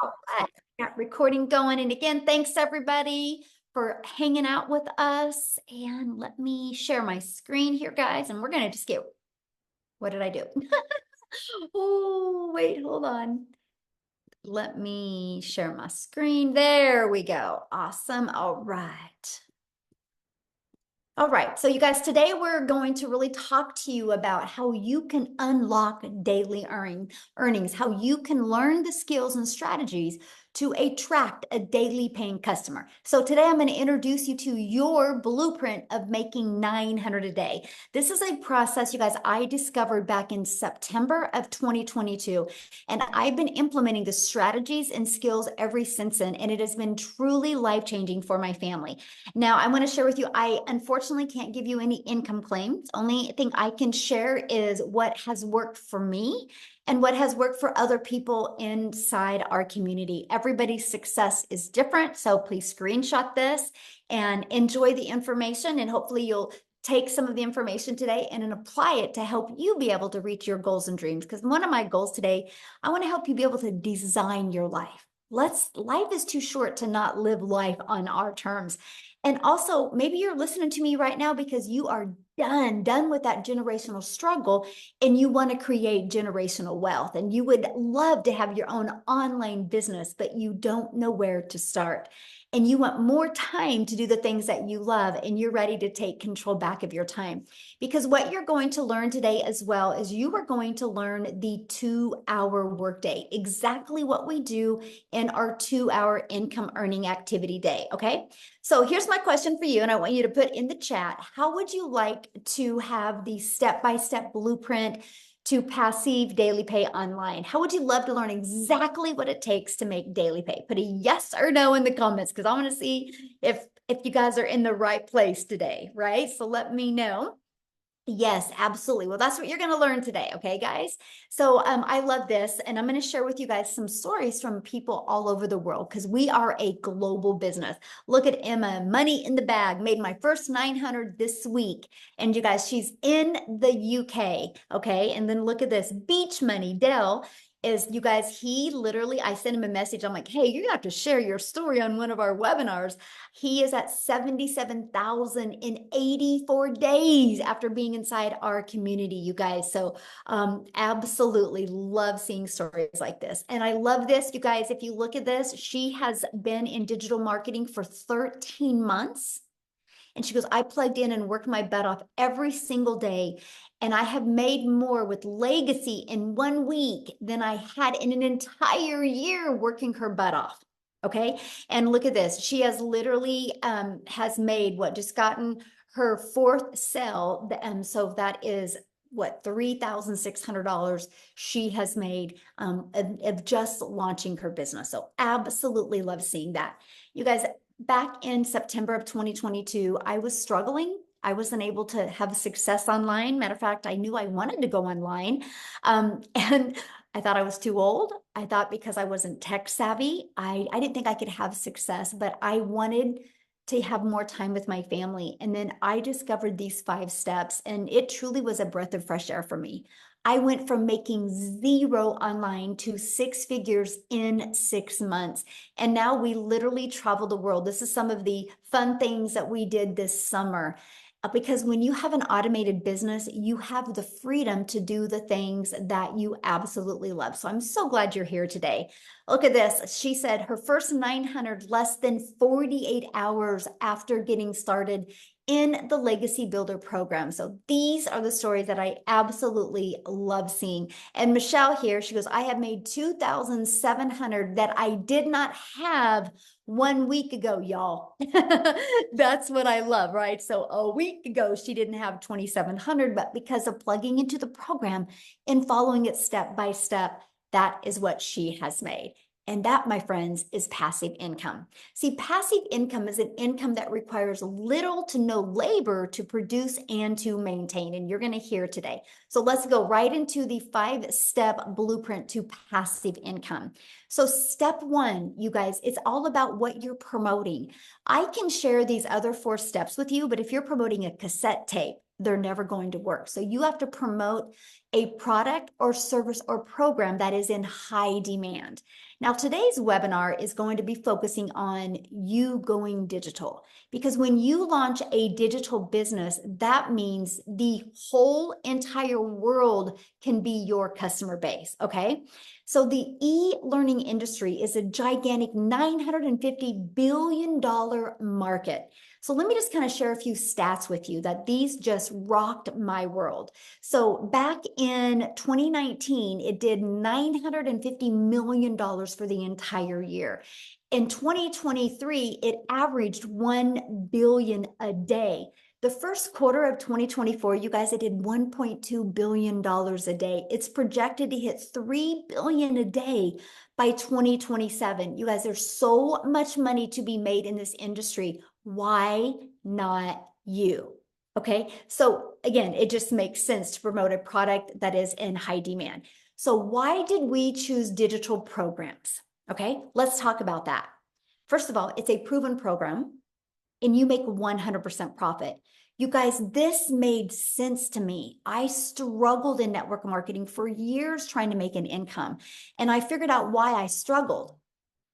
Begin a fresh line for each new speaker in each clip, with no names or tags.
All right, got recording going. And again, thanks everybody for hanging out with us. And let me share my screen here, guys. And we're going to just get, what did I do? Oh, wait, hold on. Let me share my screen. There we go. Awesome. All right. All right, so you guys, today we're going to really talk to you about how you can unlock daily earnings, how you can learn the skills and strategies to attract a daily paying customer. So today I'm going to introduce you to your blueprint of making 900 a day. This is a process, you guys, I discovered back in September of 2022, and I've been implementing the strategies and skills ever since then, and it has been truly life-changing for my family. Now, I want to share with you, I unfortunately can't give you any income claims. Only thing I can share is what has worked for me and what has worked for other people inside our community. Everybody's success is different, so please screenshot this and enjoy the information, and hopefully you'll take some of the information today and then apply it to help you be able to reach your goals and dreams. Because one of my goals today, I want to help you be able to design your life. Life is too short to not live life on our terms. And also, maybe you're listening to me right now because you are done with that generational struggle and you want to create generational wealth and you would love to have your own online business, but you don't know where to start. And you want more time to do the things that you love and you're ready to take control back of your time. Because what you're going to learn today as well is you are going to learn the 2-hour workday, exactly what we do in our 2-hour income earning activity day. Okay. So here's my question for you, and I want you to put in the chat, how would you like to have the step-by-step blueprint to passive daily pay online? How would you love to learn exactly what it takes to make daily pay? Put a yes or no in the comments because I want to see if you guys are in the right place today, right? So let me know. Yes, absolutely. Well, that's what you're going to learn today. Okay, guys. So I love this. And I'm going to share with you guys some stories from people all over the world because we are a global business. Look at Emma, money in the bag, made my first 900 this week. And you guys, she's in the UK. Okay. And then look at this beach money. Dell is, you guys, he literally, I sent him a message. I'm like, hey, you're gonna have to share your story on one of our webinars. He is at 77,000 in 84 days after being inside our community, you guys. So absolutely love seeing stories like this. And I love this, you guys. If you look at this, she has been in digital marketing for 13 months. And she goes, I plugged in and worked my butt off every single day. And I have made more with legacy in 1 week than I had in an entire year working her butt off. Okay. And look at this. She has literally has made what, just gotten her fourth sale. So that is what, $3,600 she has made of just launching her business. So absolutely love seeing that. You guys, back in September of 2022, I was struggling. I wasn't able to have success online. Matter of fact, I knew I wanted to go online. And I thought I was too old. I thought because I wasn't tech savvy, I didn't think I could have success, but I wanted to have more time with my family. And then I discovered these 5 steps, and it truly was a breath of fresh air for me. I went from making zero online to 6 figures in 6 months. And now we literally travel the world. This is some of the fun things that we did this summer. Because when you have an automated business, you have the freedom to do the things that you absolutely love. So I'm so glad you're here today. Look at this. She said her first 900 less than 48 hours after getting started in the Legacy Builder program. So these are the stories that I absolutely love seeing. And Michelle here, she goes, I have made 2,700 that I did not have 1 week ago, y'all. That's what I love, right? So a week ago, she didn't have 2,700, but because of plugging into the program and following it step by step, that is what she has made. And that, my friends, is passive income. See, passive income is an income that requires little to no labor to produce and to maintain. And you're going to hear today. So let's go right into the 5-step blueprint to passive income. So step 1, you guys, it's all about what you're promoting. I can share these other 4 steps with you, but if you're promoting a cassette tape, they're never going to work. So you have to promote a product or service or program that is in high demand. Now, today's webinar is going to be focusing on you going digital, because when you launch a digital business, that means the whole entire world can be your customer base, okay? So the e-learning industry is a gigantic $950 billion market. So let me just kind of share a few stats with you that these just rocked my world. So back in 2019, it did $950 million for the entire year. In 2023, it averaged 1 billion a day. The first quarter of 2024, you guys, it did $1.2 billion a day. It's projected to hit 3 billion a day by 2027. You guys, there's so much money to be made in this industry. Why not you? Okay, so again, it just makes sense to promote a product that is in high demand. So why did we choose digital programs? Okay, let's talk about that. First of all, it's a proven program and you make 100% profit. You guys, this made sense to me. I struggled in network marketing for years trying to make an income. And I figured out why I struggled,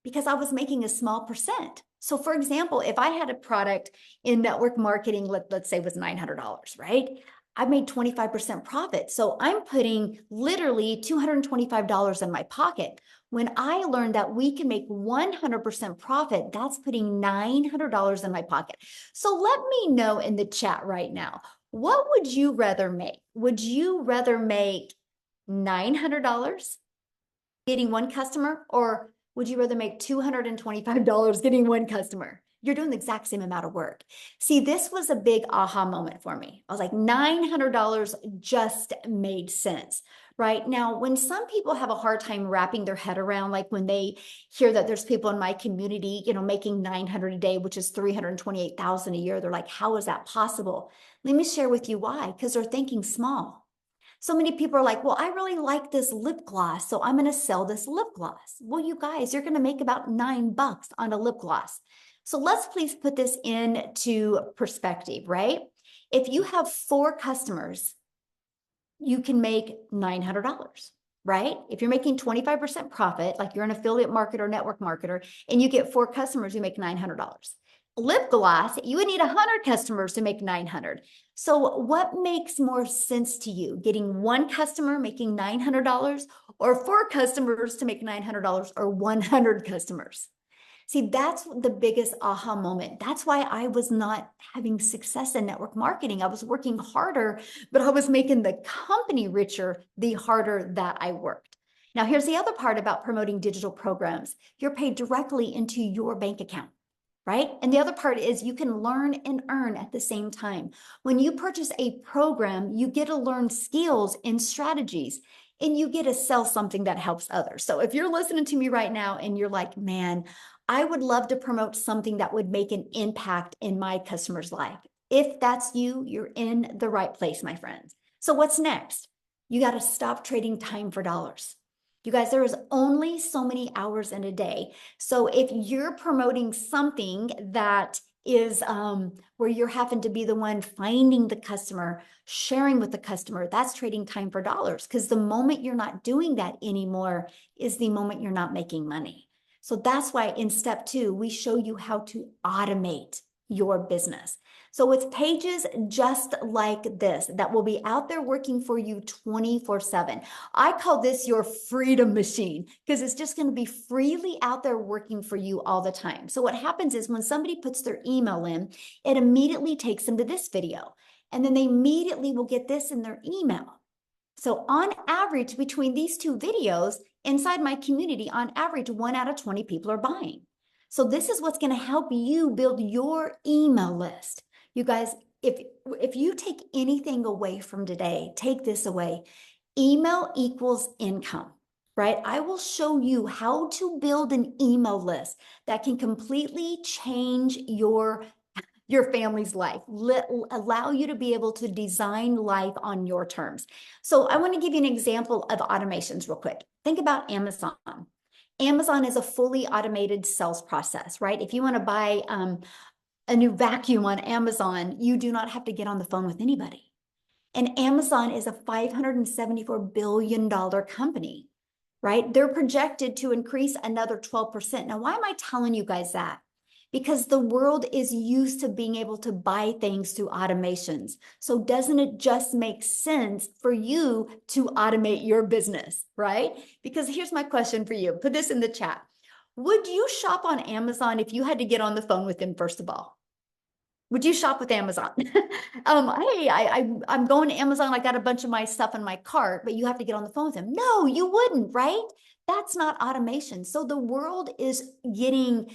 because I was making a small percent. So for example, if I had a product in network marketing, let's say was $900, right? I made 25% profit. So I'm putting literally $225 in my pocket. When I learned that we can make 100% profit, that's putting $900 in my pocket. So let me know in the chat right now, what would you rather make? Would you rather make $900 getting one customer, or would you rather make $225 getting one customer? You're doing the exact same amount of work. See, this was a big aha moment for me. I was like, $900 just made sense, right? Now, when some people have a hard time wrapping their head around, like when they hear that there's people in my community, making 900 a day, which is 328,000 a year, they're like, how is that possible? Let me share with you why, because they're thinking small. So many people are like, well, I really like this lip gloss, so I'm going to sell this lip gloss. Well, you guys, you're going to make about $9 on a lip gloss. So let's please put this into perspective, right? If you have 4 customers, you can make $900, right? If you're making 25% profit, like you're an affiliate marketer, network marketer, and you get 4 customers, you make $900. Lip gloss, you would need 100 customers to make 900. So what makes more sense to you? Getting 1 customer making $900, or 4 customers to make $900, or 100 customers? See, that's the biggest aha moment. That's why I was not having success in network marketing. I was working harder, but I was making the company richer the harder that I worked. Now, here's the other part about promoting digital programs. You're paid directly into your bank account, right? And the other part is you can learn and earn at the same time. When you purchase a program, you get to learn skills and strategies, and you get to sell something that helps others. So if you're listening to me right now and you're like, man, I would love to promote something that would make an impact in my customer's life. If that's you, you're in the right place, my friends. So what's next? You got to stop trading time for dollars. You guys, there is only so many hours in a day. So if you're promoting something that is where you're having to be the one finding the customer, sharing with the customer, that's trading time for dollars, because the moment you're not doing that anymore is the moment you're not making money. So that's why in step 2, we show you how to automate your business. So it's pages just like this that will be out there working for you 24/7. I call this your freedom machine, because it's just going to be freely out there working for you all the time. So what happens is when somebody puts their email in, it immediately takes them to this video, and then they immediately will get this in their email. So on average, between these 2 videos, inside my community, on average, 1 out of 20 people are buying. So this is what's going to help you build your email list. You guys, if you take anything away from today, take this away. Email equals income, right? I will show you how to build an email list that can completely change your family's life, allow you to be able to design life on your terms. So I want to give you an example of automations real quick. Think about Amazon. Amazon is a fully automated sales process, right? If you want to buy a new vacuum on Amazon, you do not have to get on the phone with anybody. And Amazon is a $574 billion company, right? They're projected to increase another 12%. Now, why am I telling you guys that? Because the world is used to being able to buy things through automations. So doesn't it just make sense for you to automate your business, right? Because here's my question for you. Put this in the chat. Would you shop on Amazon if you had to get on the phone with them, first of all? Would you shop with Amazon? Hey, I'm going to Amazon. I got a bunch of my stuff in my cart, but you have to get on the phone with them. No, you wouldn't, right? That's not automation. So the world is getting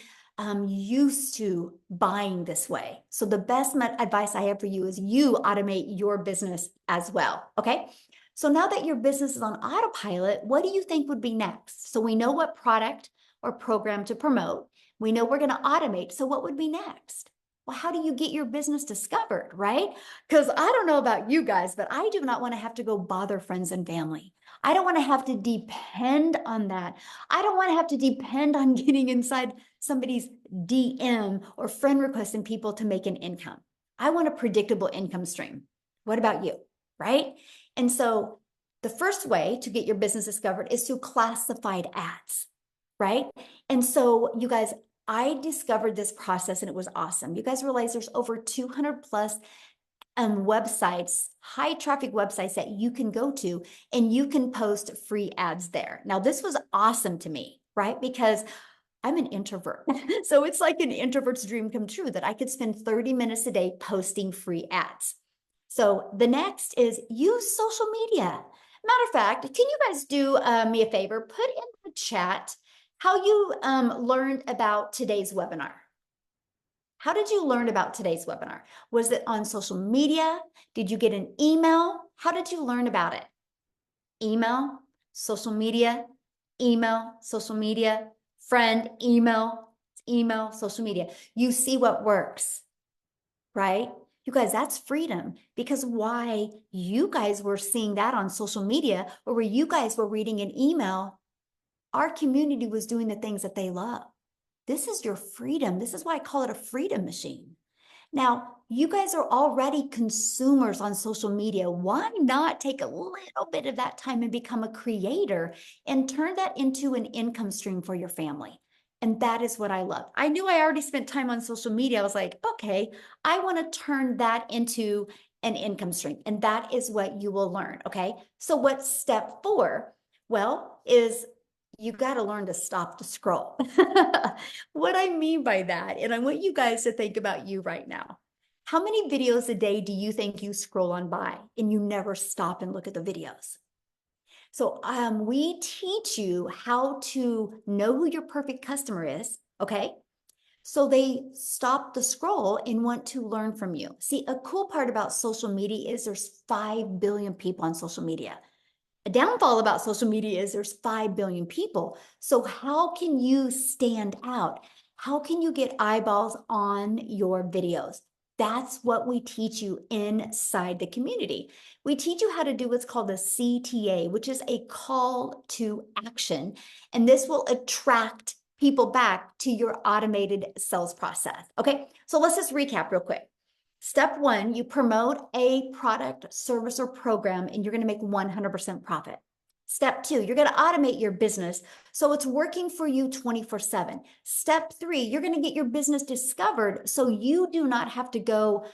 used to buying this way. So the best advice I have for you is you automate your business as well. Okay. So now that your business is on autopilot, what do you think would be next? So we know what product or program to promote. We know we're going to automate. So what would be next? Well, how do you get your business discovered, right? Because I don't know about you guys, but I do not want to have to go bother friends and family. I don't want to have to depend on that. I don't want to have to depend on getting inside somebody's DM or friend requesting people to make an income. I want a predictable income stream. What about you, right? And so the first way to get your business discovered is through classified ads, right? And so you guys, I discovered this process and it was awesome. You guys realize there's over 200 plus websites, high traffic websites that you can go to and you can post free ads there. Now, this was awesome to me, right? Because I'm an introvert. So it's like an introvert's dream come true that I could spend 30 minutes a day posting free ads. So the next is use social media. Matter of fact, can you guys do me a favor? Put in the chat how you learned about today's webinar. How did you learn about today's webinar? Was it on social media? Did you get an email? How did you learn about it? Email, social media, friend, email, social media. You see what works, right? You guys, that's freedom, because why you guys were seeing that on social media or where you guys were reading an email, our community was doing the things that they love. This is your freedom. This is why I call it a freedom machine. Now, you guys are already consumers on social media. Why not take a little bit of that time and become a creator and turn that into an income stream for your family? And that is what I love. I knew I already spent time on social media. I was like, okay, I want to turn that into an income stream. And that is what you will learn. Okay. So what's step 4? Well, is you got to learn to stop the scroll. What I mean by that, and I want you guys to think about you right now. How many videos a day do you think you scroll on by and you never stop and look at the videos? So we teach you how to know who your perfect customer is, okay? So they stop the scroll and want to learn from you. See, a cool part about social media is there's 5 billion people on social media. A downfall about social media is there's 5 billion people. So how can you stand out? How can you get eyeballs on your videos? That's what we teach you inside the community. We teach you how to do what's called a CTA, which is a call to action. And this will attract people back to your automated sales process. Okay, so let's just recap real quick. Step 1, you promote a product, service, or program, and you're going to make 100% profit. Step 2, you're going to automate your business so it's working for you 24/7. Step 3, you're going to get your business discovered so you do not have to go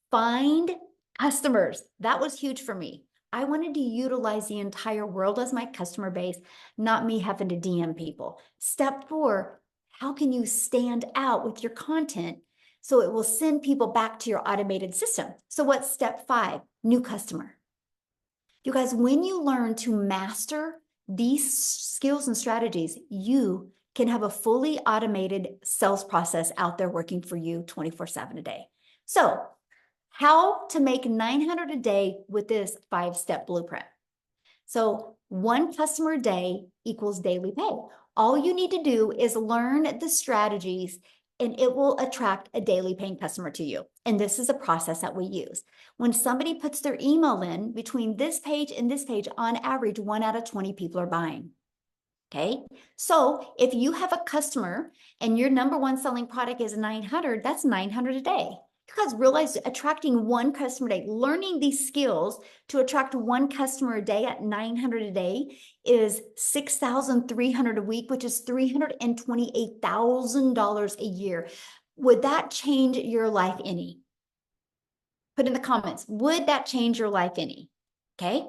find customers. That was huge for me. I wanted to utilize the entire world as my customer base, not me having to DM people. Step 4, how can you stand out with your content so it will send people back to your automated system? So what's step 5? New customer. You guys, when you learn to master these skills and strategies, you can have a fully automated sales process out there working for you 24/7 a day. So how to make 900 a day with this 5-step blueprint. So 1 customer a day equals daily pay. All you need to do is learn the strategies and it will attract a daily paying customer to you. And this is a process that we use. When somebody puts their email in between this page and this page, on average, 1 out of 20 people are buying. Okay, so if you have a customer and your number 1 selling product is 900, that's 900 a day. You guys realize attracting one customer a day, learning these skills to attract one customer a day at 900 a day is 6,300 a week, which is $328,000 a year. Would that change your life any? Put in the comments, would that change your life any? Okay.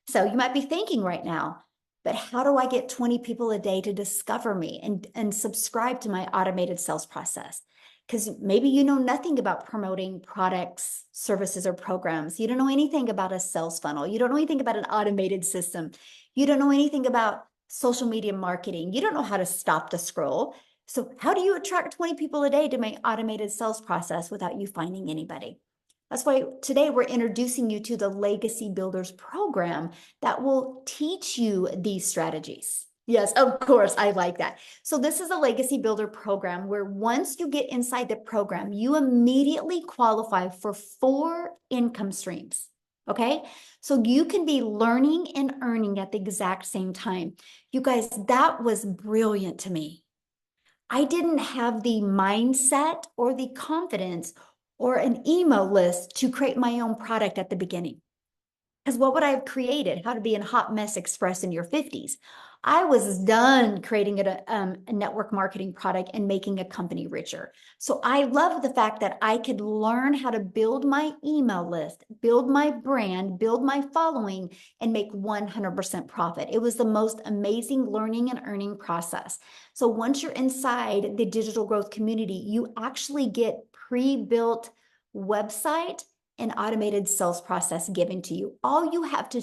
So you might be thinking right now, but how do I get 20 people a day to discover me and subscribe to my automated sales process? Because maybe you know nothing about promoting products, services, or programs. You don't know anything about a sales funnel. You don't know anything about an automated system. You don't know anything about social media marketing. You don't know how to stop the scroll. So how do you attract 20 people a day to my automated sales process without you finding anybody? That's why today we're introducing you to the Legacy Builders program that will teach you these strategies. Yes, of course, I like that. So this is a Legacy Builder program where once you get inside the program, you immediately qualify for 4 income streams. Okay, so you can be learning and earning at the exact same time. You guys, that was brilliant to me. I didn't have the mindset or the confidence or an email list to create my own product at the beginning. Because what would I have created? How to be a hot mess express in your 50s. I was done creating a network marketing product and making a company richer. So I love the fact that I could learn how to build my email list, build my brand, build my following, and make 100% profit. It was the most amazing learning and earning process. So once you're inside the digital growth community, you actually get pre-built website and automated sales process given to you. All you have to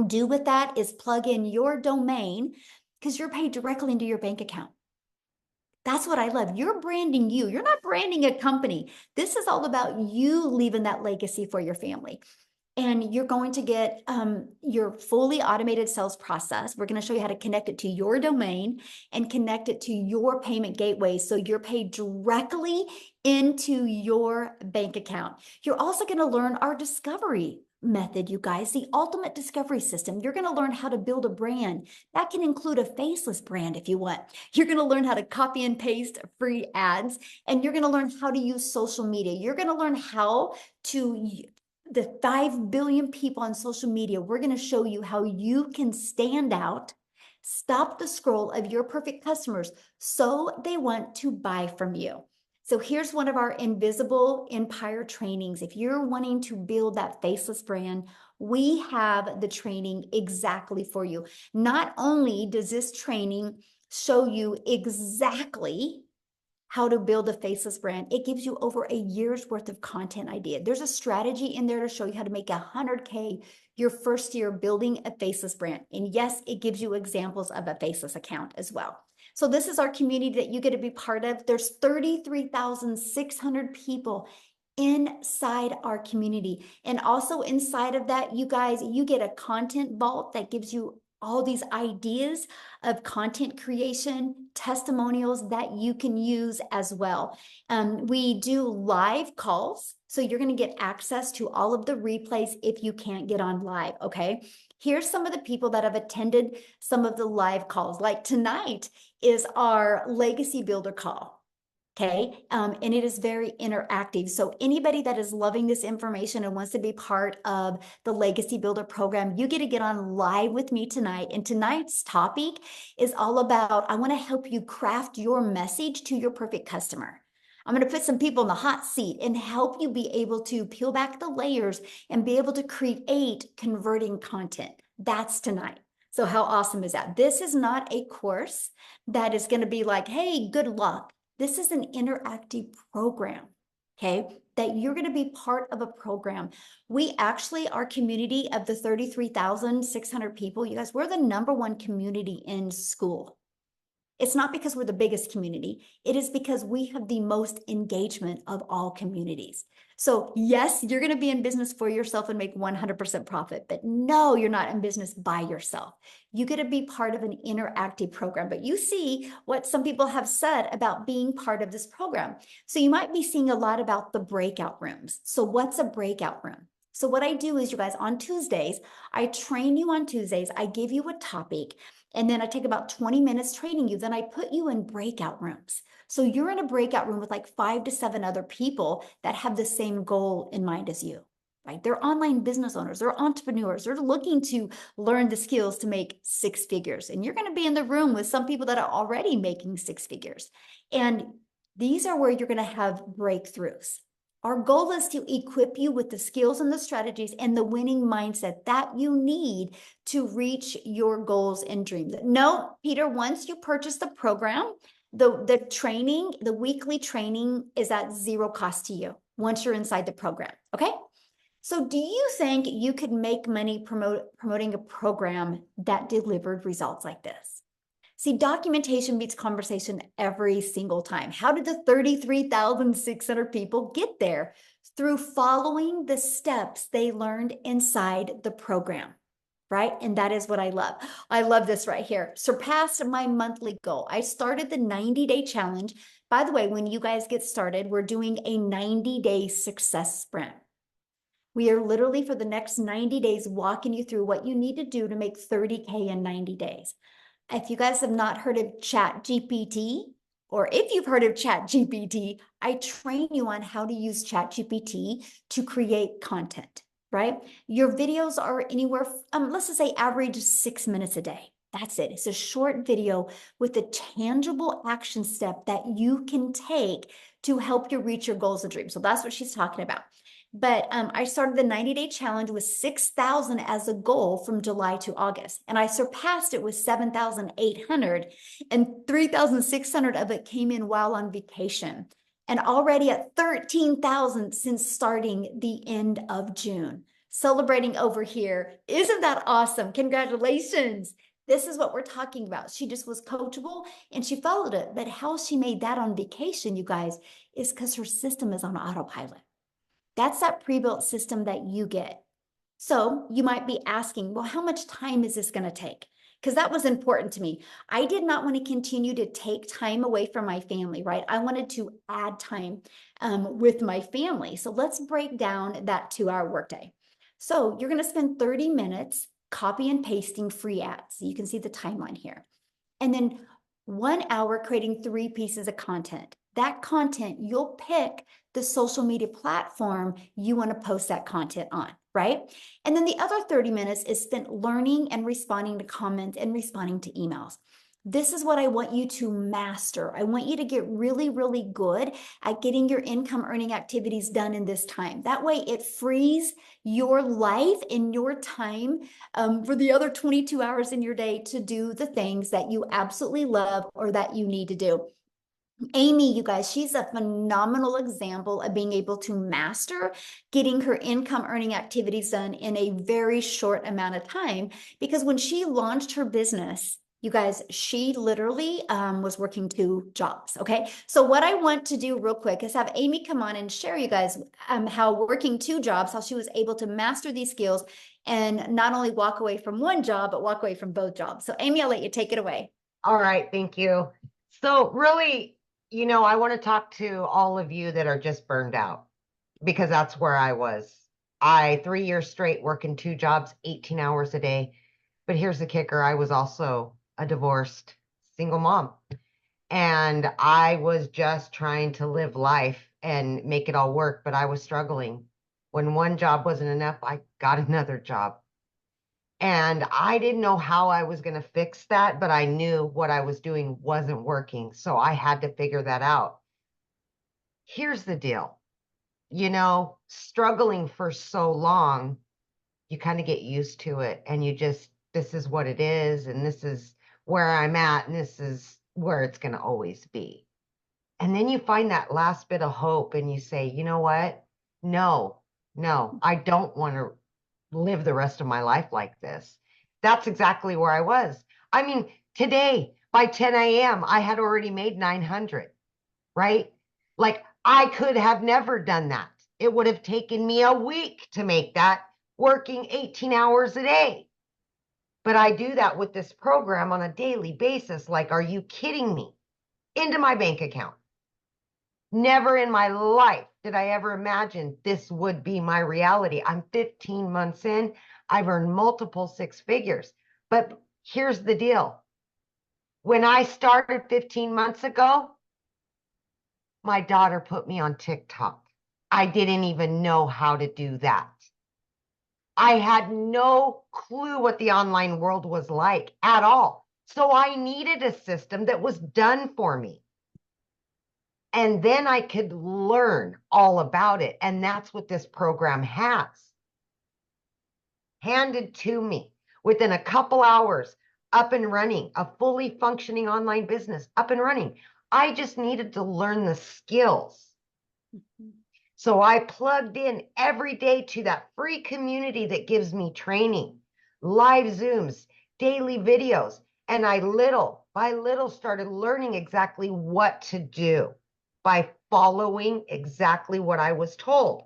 do with that is plug in your domain because you're paid directly into your bank account. That's what I love. You're branding you. You're not branding a company. This is all about you leaving that legacy for your family. And you're going to get your fully automated sales process. We're going to show you how to connect it to your domain and connect it to your payment gateway so you're paid directly into your bank account. You're also going to learn our discovery method, you guys, the ultimate discovery system. You're going to learn how to build a brand. That can include a faceless brand if you want. You're going to learn how to copy and paste free ads, and you're going to learn how to use social media. You're going to learn how to the 5 billion people on social media. We're going to show you how you can stand out, stop the scroll of your perfect customers so they want to buy from you. So here's one of our invisible empire trainings. If you're wanting to build that faceless brand, we have the training exactly for you. Not only does this training show you exactly how to build a faceless brand, it gives you over a year's worth of content idea. There's a strategy in there to show you how to make 100K your first year building a faceless brand. And yes, it gives you examples of a faceless account as well. So this is our community that you get to be part of. There's 33,600 people inside our community. And also inside of that, you guys, you get a content vault that gives you all these ideas of content creation, testimonials that you can use as well. We do live calls, so you're going to get access to all of the replays if you can't get on live, okay? Here's some of the people that have attended some of the live calls. Like tonight is our Legacy Builder call. Okay, and it is very interactive. So anybody that is loving this information and wants to be part of the Legacy Builder program, you get to get on live with me tonight. And tonight's topic is all about, I want to help you craft your message to your perfect customer. I'm going to put some people in the hot seat and help you be able to peel back the layers and be able to create converting content. That's tonight. So how awesome is that? This is not a course that is going to be like, hey, good luck. This is an interactive program, okay, that you're going to be part of a program. We actually, our community of the 33,600 people, you guys, we're the #1 community in school. It's not because we're the biggest community. It is because we have the most engagement of all communities. So yes, you're going to be in business for yourself and make 100% profit, but no, you're not in business by yourself. You get to be part of an interactive program, but you see what some people have said about being part of this program. So you might be seeing a lot about the breakout rooms. So what's a breakout room? So what I do is, you guys, on Tuesdays, I train you on Tuesdays. I give you a topic. And then I take about 20 minutes training you. Then I put you in breakout rooms. So you're in a breakout room with like 5 to 7 other people that have the same goal in mind as you. Right? They're online business owners, they're entrepreneurs, they're looking to learn the skills to make 6 figures. And you're going to be in the room with some people that are already making 6 figures. And these are where you're going to have breakthroughs. Our goal is to equip you with the skills and the strategies and the winning mindset that you need to reach your goals and dreams. No, Peter, once you purchase the program, the training, the weekly training is at zero cost to you once you're inside the program. Okay. So do you think you could make money promoting a program that delivered results like this? See, documentation beats conversation every single time. How did the 33,600 people get there? Through following the steps they learned inside the program, right? And that is what I love. I love this right here. Surpassed my monthly goal. I started the 90-day challenge. By the way, when you guys get started, we're doing a 90-day success sprint. We are literally for the next 90 days walking you through what you need to do to make 30K in 90 days. If you guys have not heard of Chat GPT, or if you've heard of Chat GPT, I train you on how to use Chat GPT to create content, right? Your videos are anywhere, let's just say average 6 minutes a day. That's it. It's a short video with a tangible action step that you can take to help you reach your goals and dreams. So that's what she's talking about. But I started the 90-day challenge with 6,000 as a goal from July to August. And I surpassed it with 7,800, and 3,600 of it came in while on vacation. And already at 13,000 since starting the end of June. Celebrating over here. Isn't that awesome? Congratulations. This is what we're talking about. She just was coachable and she followed it. But how she made that on vacation, you guys, is because her system is on autopilot. That's that pre-built system that you get. So you might be asking, well, how much time is this going to take? Because that was important to me. I did not want to continue to take time away from my family, right? I wanted to add time with my family. So let's break down that 2-hour workday. So you're going to spend 30 minutes copy and pasting free ads. So you can see the timeline here. And then 1 hour creating 3 pieces of content. That content, you'll pick the social media platform you want to post that content on, right? And then the other 30 minutes is spent learning and responding to comments and responding to emails. This is what I want you to master. I want you to get really, really good at getting your income earning activities done in this time. That way it frees your life and your time for the other 22 hours in your day to do the things that you absolutely love or that you need to do. Amy, you guys, she's a phenomenal example of being able to master getting her income earning activities done in a very short amount of time. Because when she launched her business, you guys, she literally was working 2 jobs. Okay. So what I want to do real quick is have Amy come on and share you guys how working 2 jobs, how she was able to master these skills and not only walk away from 1 job, but walk away from both jobs. So Amy, I'll let you take it away.
All right. Thank you. So really, I want to talk to all of you that are just burned out because that's where I was. 3 years straight working 2 jobs, 18 hours a day. But here's the kicker. I was also a divorced single mom. And I was just trying to live life and make it all work, but I was struggling. When 1 job wasn't enough, I got another job. And I didn't know how I was going to fix that, but I knew what I was doing wasn't working. So I had to figure that out. Here's the deal. Struggling for so long, you kind of get used to it and this is what it is. And this is where I'm at. And this is where it's going to always be. And then you find that last bit of hope and you say, you know what? No, I don't want to live the rest of my life like this. That's exactly where I was. I mean, today by 10 a.m., I had already made 900, right? Like I could have never done that. It would have taken me a week to make that working 18 hours a day. But I do that with this program on a daily basis. Like, are you kidding me? Into my bank account. Never in my life did I ever imagine this would be my reality. I'm 15 months in. I've earned multiple 6 figures. But Here's the deal. When I started 15 months ago, my daughter put me on TikTok. I didn't even know how to do that. I had no clue what the online world was like at all. So I needed a system that was done for me. And then I could learn all about it. And that's what this program has. Handed to me within a couple hours, up and running, a fully functioning online business, up and running. I just needed to learn the skills. So I plugged in every day to that free community that gives me training, live Zooms, daily videos. And I little by little started learning exactly what to do by following exactly what I was told.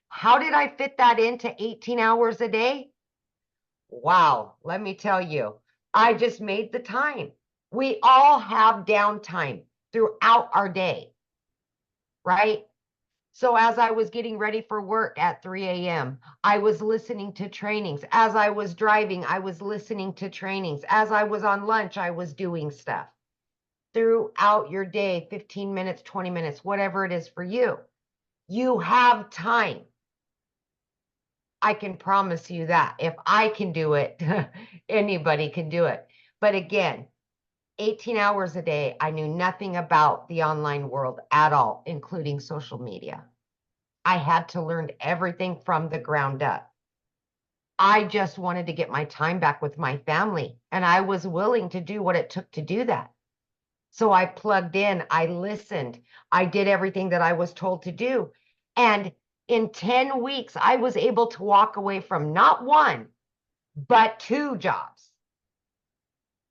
How did I fit that into 18 hours a day? Wow, let me tell you, I just made the time. We all have downtime throughout our day, right? So as I was getting ready for work at 3 a.m., I was listening to trainings. As I was driving, I was listening to trainings. As I was on lunch, I was doing stuff. Throughout your day, 15 minutes, 20 minutes, whatever it is for you, you have time. I can promise you that. If I can do it, anybody can do it. But again, 18 hours a day, I knew nothing about the online world at all, including social media. I had to learn everything from the ground up. I just wanted to get my time back with my family, and I was willing to do what it took to do that. So I plugged in, I listened, I did everything that I was told to do. And in 10 weeks, I was able to walk away from not one, but two jobs.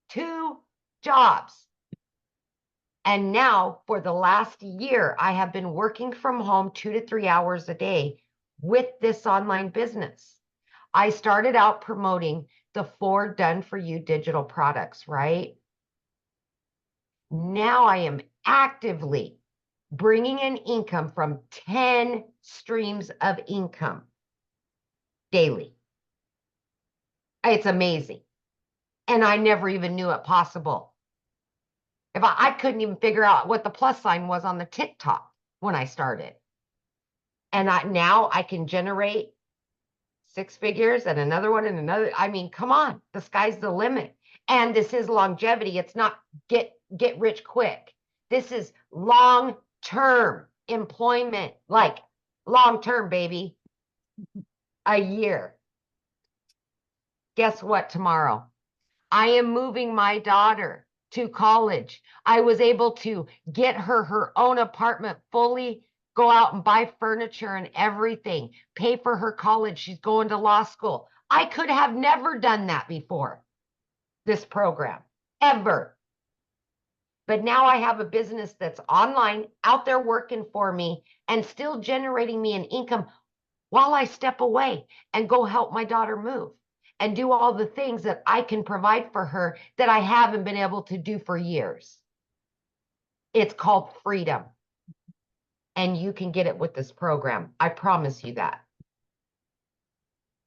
Two jobs. And now, for the last year, I have been working from home 2 to 3 hours a day with this online business. I started out promoting the 4 done for you digital products, right? Now I am actively bringing in income from 10 streams of income daily. It's amazing. And I never even knew it possible. If I couldn't even figure out what the plus sign was on the TikTok when I started. And now I can generate 6 figures and another one and another. I mean, come on, the sky's the limit. And this is longevity. It's not get rich quick. This is long-term employment, like long-term, baby. A year. Guess what tomorrow? I am moving my daughter to college. I was able to get her own apartment, fully go out and buy furniture and everything, pay for her college. She's going to law school. I could have never done that before this program, ever. But now I have a business that's online, out there working for me, and still generating me an income while I step away and go help my daughter move and do all the things that I can provide for her that I haven't been able to do for years. It's called freedom. And you can get it with this program. I promise you that.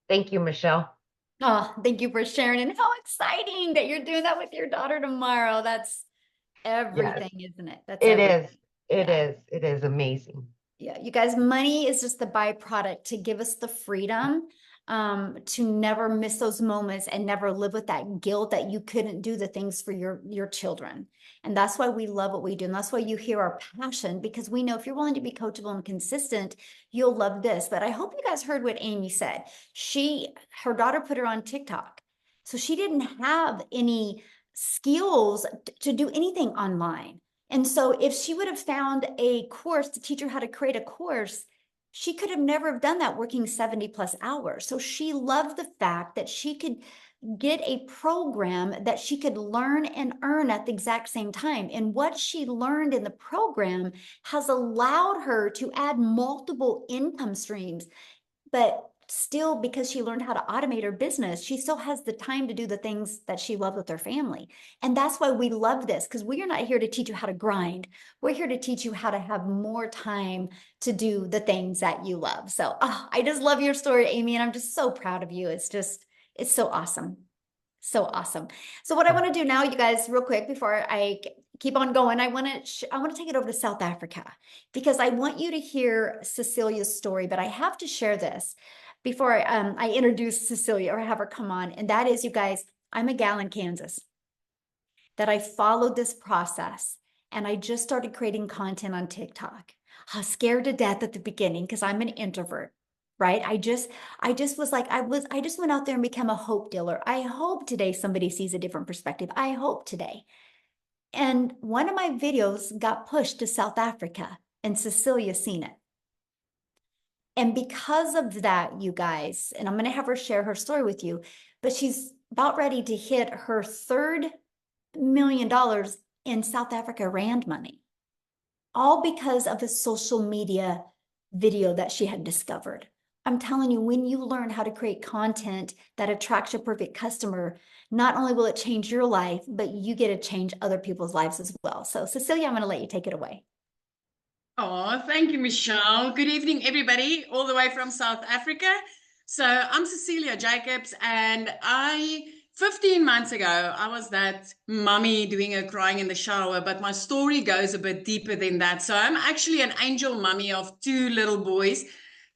Thank you, Michelle.
Oh, thank you for sharing. And how exciting that you're doing that with your daughter tomorrow. That's
Yes,
everything, isn't it? That's
it is.
everything.
It
Yeah.
is. It is amazing.
Yeah, you guys, money is just the byproduct to give us the freedom to never miss those moments and never live with that guilt that you couldn't do the things for your children. And that's why we love what we do. And that's why you hear our passion, because we know if you're willing to be coachable and consistent, you'll love this. But I hope you guys heard what Amy said. Her daughter put her on TikTok. So she didn't have any skills to do anything online. And so if she would have found a course to teach her how to create a course, she could have never have done that working 70 plus hours. So she loved the fact that she could get a program that she could learn and earn at the exact same time. And what she learned in the program has allowed her to add multiple income streams. But still, because she learned how to automate her business, she still has the time to do the things that she loves with her family. And that's why we love this, because we are not here to teach you how to grind. We're here to teach you how to have more time to do the things that you love. So I just love your story, Amy, and I'm just so proud of you. It's so awesome. So awesome. So what I want to do now, you guys, real quick before I keep on going, I want to take it over to South Africa because I want you to hear Cecilia's story, but I have to share this before I introduce Cecilia or have her come on. And that is, you guys, I'm a gal in Kansas that I followed this process and I just started creating content on TikTok. I was scared to death at the beginning because I'm an introvert, right? I just was like, I just went out there and became a hope dealer. I hope today somebody sees a different perspective. I hope today. And one of my videos got pushed to South Africa and Cecilia seen it. And because of that, you guys, and I'm going to have her share her story with you, but she's about ready to hit her $3 million in South Africa Rand money, all because of a social media video that she had discovered. I'm telling you, when you learn how to create content that attracts your perfect customer, not only will it change your life, but you get to change other people's lives as well. So, Cecilia, I'm going to let you take it away.
Oh, thank you, Michelle. Good evening, everybody, all the way from South Africa. So I'm Cecilia Jacobs, and 15 months ago, I was that mummy doing a crying in the shower, but my story goes a bit deeper than that. So I'm actually an angel mummy of two little boys.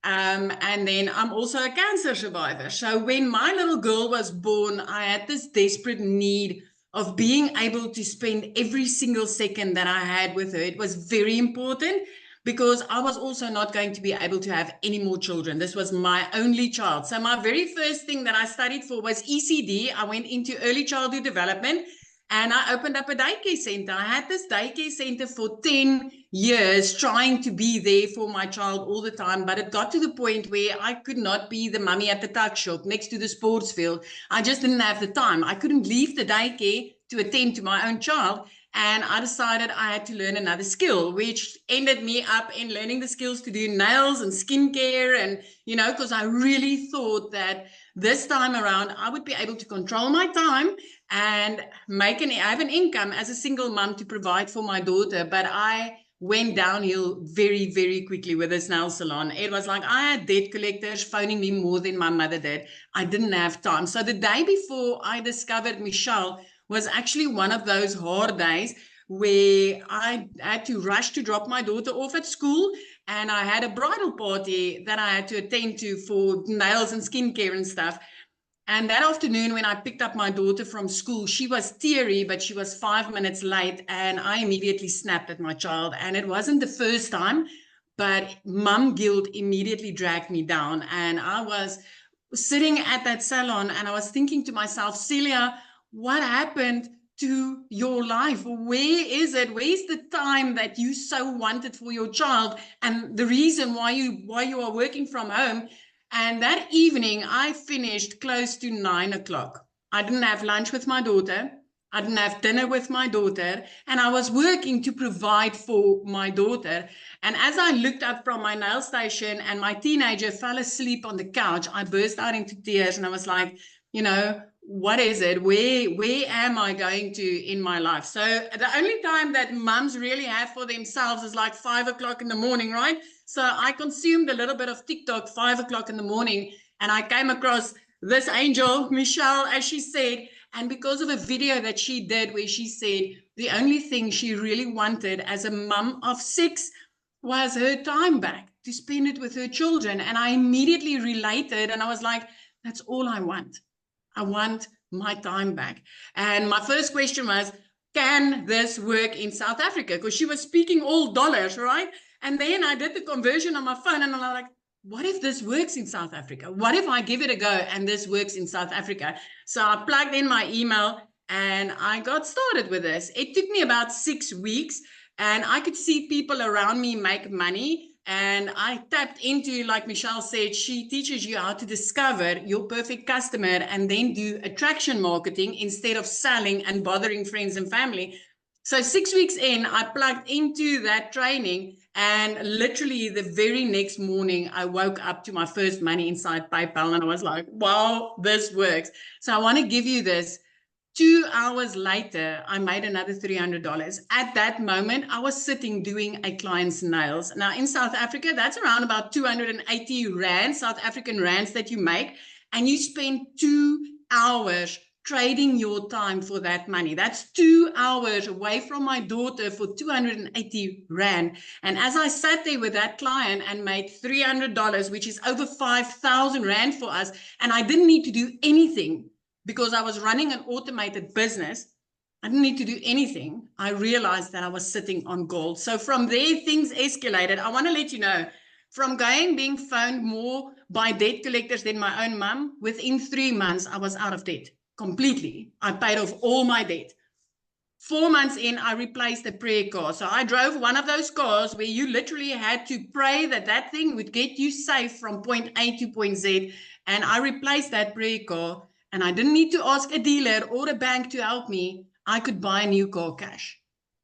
And then I'm also a cancer survivor. So when my little girl was born, I had this desperate need of being able to spend every single second that I had with her. It was very important because I was also not going to be able to have any more children. This was my only child. So my very first thing that I studied for was ECD. I went into early childhood development and I opened up a daycare center. I had this daycare center for 10 years trying to be there for my child all the time. But it got to the point where I could not be the mummy at the tuck shop next to the sports field. I just didn't have the time. I couldn't leave the daycare to attend to my own child. And I decided I had to learn another skill, which ended me up in learning the skills to do nails and skincare. And, because I really thought that this time around, I would be able to control my time and have an income as a single mom to provide for my daughter. But I went downhill very, very quickly with this nail salon. It was like I had debt collectors phoning me more than my mother did. I didn't have time. So the day before I discovered Michelle was actually one of those hard days where I had to rush to drop my daughter off at school, and I had a bridal party that I had to attend to for nails and skincare and stuff. And that afternoon, when I picked up my daughter from school, she was teary, but she was 5 minutes late. And I immediately snapped at my child. And it wasn't the first time, but mum guilt immediately dragged me down. And I was sitting at that salon and I was thinking to myself, Celia, what happened to your life? Where is it? Where's the time that you so wanted for your child? And the reason why you are working from home. And that evening, I finished close to 9 o'clock. I didn't have lunch with my daughter. I didn't have dinner with my daughter. And I was working to provide for my daughter. And as I looked up from my nail station and my teenager fell asleep on the couch, I burst out into tears and I was like, what is it? Where am I going to in my life? So the only time that mums really have for themselves is like 5 o'clock in the morning, right? So I consumed a little bit of TikTok 5 o'clock in the morning, and I came across this angel, Michelle, as she said, and because of a video that she did where she said the only thing she really wanted as a mum of 6 was her time back to spend it with her children. And I immediately related and I was like, that's all I want. I want my time back. And my first question was, can this work in South Africa? Because she was speaking all dollars, right? And then I did the conversion on my phone and I'm like, what if this works in South Africa? What if I give it a go and this works in South Africa? So I plugged in my email and I got started with this. It took me about 6 weeks and I could see people around me make money. And I tapped into, like Michelle said, she teaches you how to discover your perfect customer and then do attraction marketing instead of selling and bothering friends and family. So 6 weeks in, I plugged into that training, and literally the very next morning, I woke up to my first money inside PayPal, and I was like, wow, this works. So I want to give you this. 2 hours later, I made another $300. At that moment, I was sitting doing a client's nails. Now, in South Africa, that's around about 280 Rand, South African Rands that you make. And you spend 2 hours trading your time for that money. That's 2 hours away from my daughter for 280 Rand. And as I sat there with that client and made $300, which is over 5,000 Rand for us, and I didn't need to do anything because I was running an automated business. I didn't need to do anything. I realized that I was sitting on gold. So from there, things escalated. I want to let you know, from being phoned more by debt collectors than my own mum, within 3 months, I was out of debt completely. I paid off all my debt. 4 months in, I replaced a prayer car. So I drove one of those cars where you literally had to pray that that thing would get you safe from point A to point Z. And I replaced that prayer car, and I didn't need to ask a dealer or a bank to help me. I could buy a new car cash.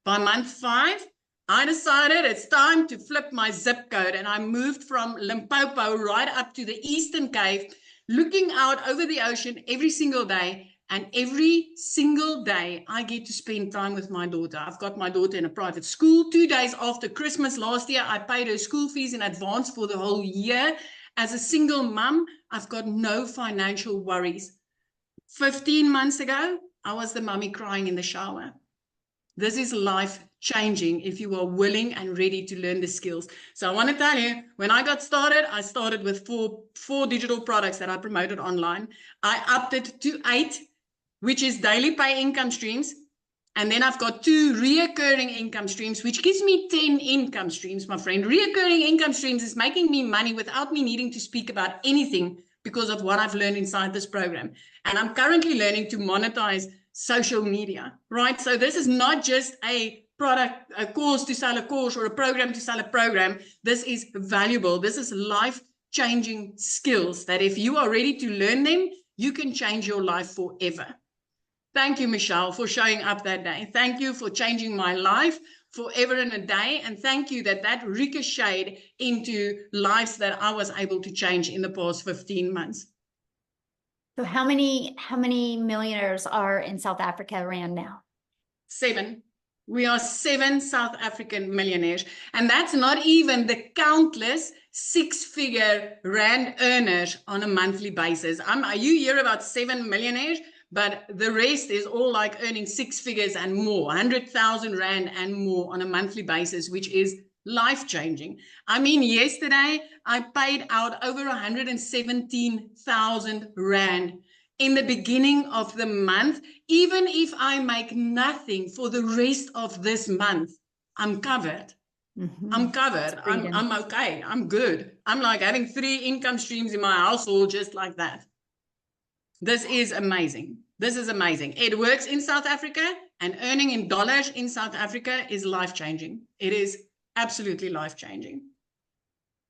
By month 5, I decided it's time to flip my zip code, and I moved from Limpopo right up to the Eastern Cape, looking out over the ocean every single day. And every single day, I get to spend time with my daughter. I've got my daughter in a private school. 2 days after Christmas last year, I paid her school fees in advance for the whole year. As a single mum, I've got no financial worries. 15 months ago, I was the mummy crying in the shower. This is life changing if you are willing and ready to learn the skills. So I want to tell you, when I started with four digital products that I promoted online. I upped it to 8, which is daily pay income streams. And then I've got 2 reoccurring income streams, which gives me 10 income streams, my friend. Reoccurring income streams is making me money without me needing to speak about anything because of what I've learned inside this program. And I'm currently learning to monetize social media, right? So this is not just a product, a course to sell a course, or a program to sell a program. This is valuable. This is life-changing skills that if you are ready to learn them, you can change your life forever. Thank you, Michelle, for showing up that day. Thank you for changing my life forever and a day. And thank you that ricocheted into lives that I was able to change in the past 15 months.
So how many millionaires are in South Africa Rand now?
7. We are 7 South African millionaires. And that's not even the countless 6-figure Rand earners on a monthly basis. You hear about 7 millionaires, but the rest is all like earning 6 figures and more, 100,000 Rand and more on a monthly basis, which is life-changing. I mean, yesterday I paid out over 117,000 Rand in the beginning of the month. Even if I make nothing for the rest of this month, I'm covered.
Mm-hmm.
I'm covered. I'm okay. I'm good. I'm like having 3 income streams in my household just like that. This is amazing. This is amazing. It works in South Africa, and earning in dollars in South Africa is life-changing. It is absolutely life-changing.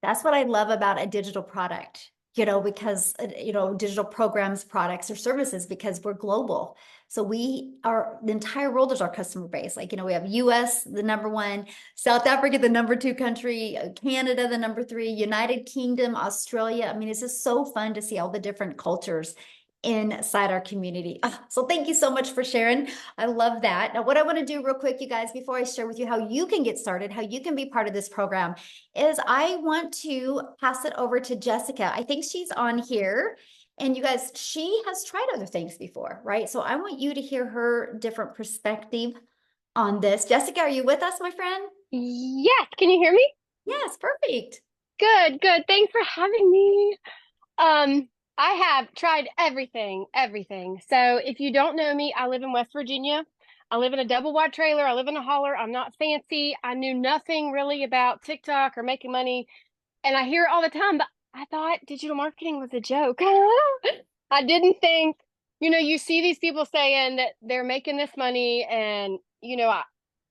That's what I love about a digital product, because, digital programs, products, or services, because we're global. So the entire world is our customer base. Like, we have US, the number 1, South Africa, the number 2 country, Canada, the number 3, United Kingdom, Australia. I mean, it's just so fun to see all the different cultures inside our community. So thank you so much for sharing. I love that. Now, what I want to do real quick, you guys, before I share with you how you can get started, how you can be part of this program, is I want to pass it over to Jessica. I think she's on here. And you guys, she has tried other things before, right? So I want you to hear her different perspective on this. Jessica, are you with us, my friend?
Yes. Can you hear me?
Yes, perfect.
Good. Thanks for having me. I have tried everything. So if you don't know me, I live in West Virginia. I live in a double wide trailer. I live in a holler. I'm not fancy. I knew nothing really about TikTok or making money. And I hear it all the time, but I thought digital marketing was a joke. I didn't think, you see these people saying that they're making this money, and,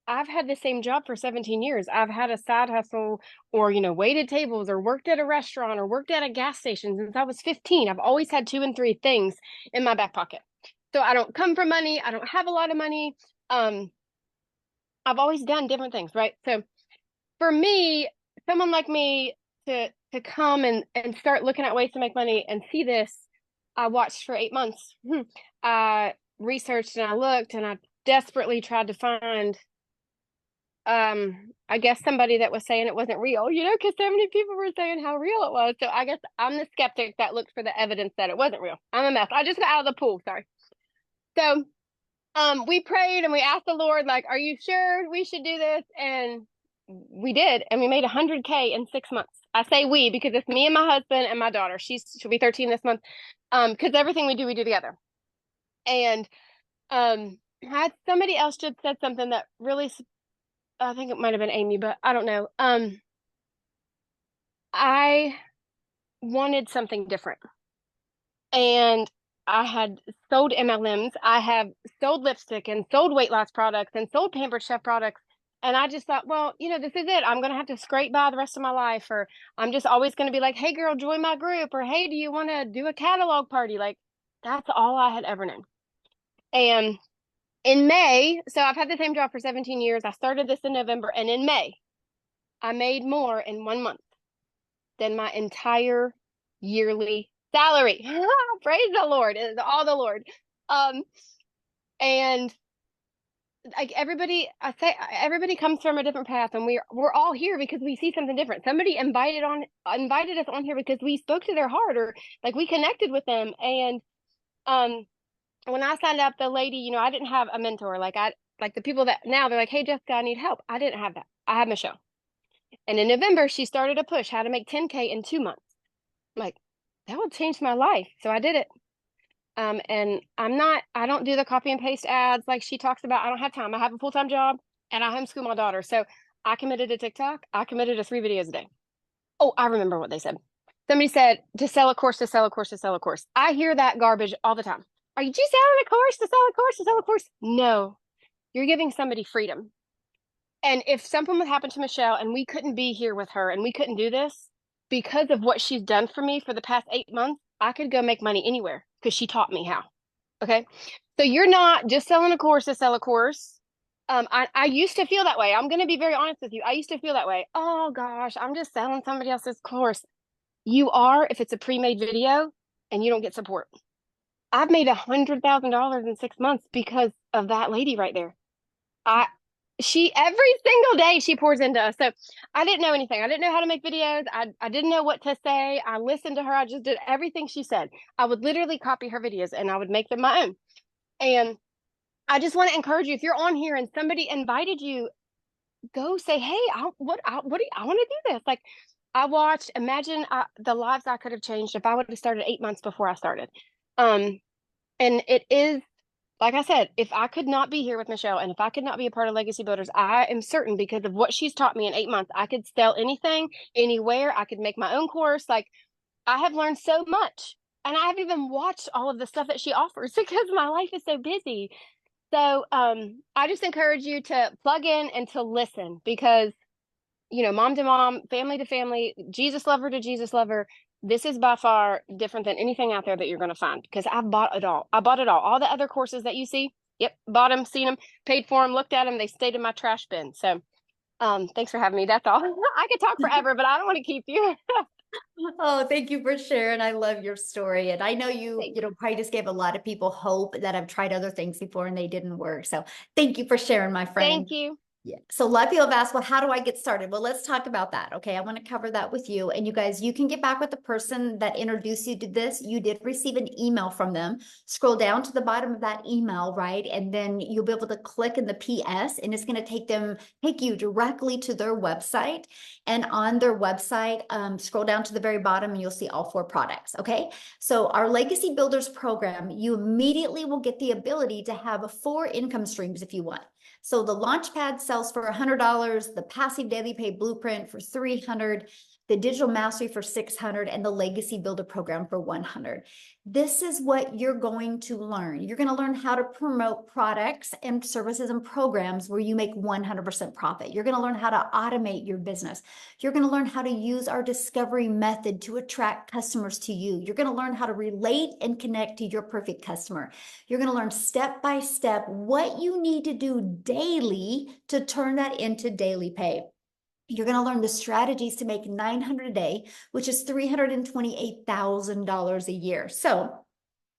I've had the same job for 17 years. I've had a side hustle, or, waited tables, or worked at a restaurant, or worked at a gas station since I was 15. I've always had 2 and 3 things in my back pocket. So I don't come from money. I don't have a lot of money. I've always done different things, right? So for me, someone like me to come and start looking at ways to make money and see this, I watched for 8 months. I researched and I looked, and I desperately tried to find I guess somebody that was saying it wasn't real, because so many people were saying how real it was. So I guess I'm the skeptic that looks for the evidence that it wasn't real. I'm a mess. I just got out of the pool. Sorry. So we prayed and we asked the Lord, like, are you sure we should do this? And we did, and we made 100K in 6 months. I say we because it's me and my husband and my daughter. She'll be 13 this month. Because everything we do together. And had somebody else just said something that really, I think it might have been Amy, but I don't know. I wanted something different. And I had sold MLMs. I have sold lipstick and sold weight loss products and sold Pampered Chef products. And I just thought, well, this is it. I'm going to have to scrape by the rest of my life. Or I'm just always going to be like, hey, girl, join my group. Or hey, do you want to do a catalog party? Like, that's all I had ever known. And in May, so I've had the same job for 17 years. I started this in November. And in May, I made more in 1 month than my entire yearly salary. Praise the Lord. It is all the Lord. And like everybody comes from a different path, and we're all here because we see something different. Somebody invited us on here because we spoke to their heart, or like we connected with them. And when I signed up, the lady, I didn't have a mentor. Like the people that now they're like, hey Jessica, I need help. I didn't have that. I had Michelle. And in November, she started a push how to make 10K in 2 months. I'm like, that would change my life. So I did it. And I don't do the copy and paste ads like she talks about. I don't have time. I have a full-time job and I homeschool my daughter. So I committed to TikTok. I committed to 3 videos a day. Oh, I remember what they said. Somebody said to sell a course, to sell a course, to sell a course. I hear that garbage all the time. Are you just selling a course to sell a course, to sell a course? No, you're giving somebody freedom. And if something would happen to Michelle and we couldn't be here with her and we couldn't do this, because of what she's done for me for the past 8 months, I could go make money anywhere because she taught me how. Okay. So you're not just selling a course to sell a course. I used to feel that way. I'm going to be very honest with you. I used to feel that way. Oh gosh, I'm just selling somebody else's course. You are if it's a pre-made video and you don't get support. I've made $100,000 in 6 months because of that lady right there. She every single day she pours into us. So I didn't know anything. I didn't know how to make videos. I didn't know what to say. I listened to her. I just did everything she said. I would literally copy her videos and I would make them my own. And I just want to encourage you, if you're on here and somebody invited you, go say, hey, I want to do this. Like I watched, imagine the lives I could have changed if I would have started 8 months before I started. And it is, like I said, if I could not be here with Michelle and if I could not be a part of Legacy Builders, I am certain because of what she's taught me in 8 months, I could sell anything, anywhere. I could make my own course. Like I have learned so much, and I haven't even watched all of the stuff that she offers because my life is so busy. So I just encourage you to plug in and to listen because, mom to mom, family to family, Jesus lover to Jesus lover. This is by far different than anything out there that you're going to find because I've bought it all. I bought it all. All the other courses that you see, yep, bought them, seen them, paid for them, looked at them. They stayed in my trash bin. So thanks for having me. That's all. I could talk forever, but I don't want to keep you.
Oh, thank you for sharing. I love your story. And I know you probably just gave a lot of people hope that have tried other things before and they didn't work. So thank you for sharing, my friend.
Thank you.
Yeah. So a lot of people have asked, well, how do I get started? Well, let's talk about that. Okay. I want to cover that with you. And you guys, you can get back with the person that introduced you to this. You did receive an email from them. Scroll down to the bottom of that email, right? And then you'll be able to click in the PS and it's going to take you directly to their website. And on their website, scroll down to the very bottom and you'll see all 4 products. Okay. So our Legacy Builders program, you immediately will get the ability to have 4 income streams if you want. So the Launchpad sells for $100, the Passive Daily Pay Blueprint for $300, the Digital Mastery for $600, and the Legacy Builder Program for $100. This is what you're going to learn. You're going to learn how to promote products and services and programs where you make 100% profit. You're going to learn how to automate your business. You're going to learn how to use our discovery method to attract customers to you. You're going to learn how to relate and connect to your perfect customer. You're going to learn step by step what you need to do daily to turn that into daily pay. You're going to learn the strategies to make $900 a day, which is $328,000 a year. So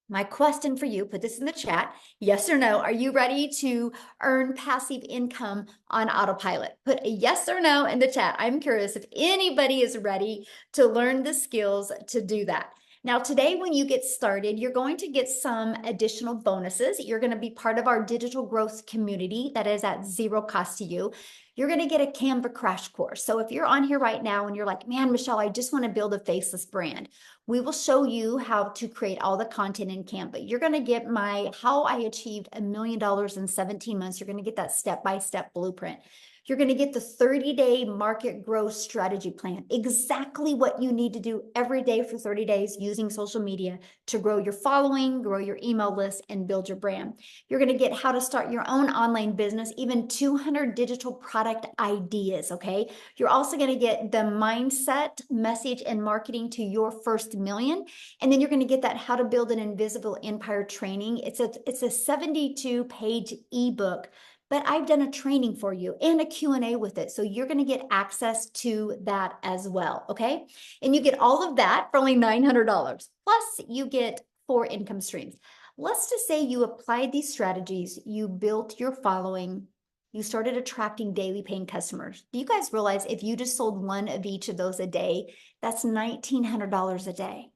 my question for you, put this in the chat, yes or no, are you ready to earn passive income on autopilot? Put a yes or no in the chat. I'm curious if anybody is ready to learn the skills to do that. Now, today, when you get started, you're going to get some additional bonuses. You're going to be part of our digital growth community that is at zero cost to you. You're going to get a Canva crash course. So if you're on here right now and you're like, man, Michelle, I just want to build a faceless brand, we will show you how to create all the content in Canva. You're going to get my how I achieved $1 million in 17 months. You're going to get that step-by-step blueprint. You're going to get the 30-day market growth strategy plan, exactly what you need to do every day for 30 days using social media to grow your following, grow your email list, and build your brand. You're going to get how to start your own online business, even 200 digital product ideas, okay? You're also going to get the mindset, message, and marketing to your first million. And then you're going to get that how to build an invisible empire training. It's a 72-page ebook, but I've done a training for you and a Q&A with it. So you're going to get access to that as well, okay? And you get all of that for only $900. Plus, you get 4 income streams. Let's just say you applied these strategies, you built your following, you started attracting daily paying customers. Do you guys realize if you just sold one of each of those a day, that's $1,900 a day?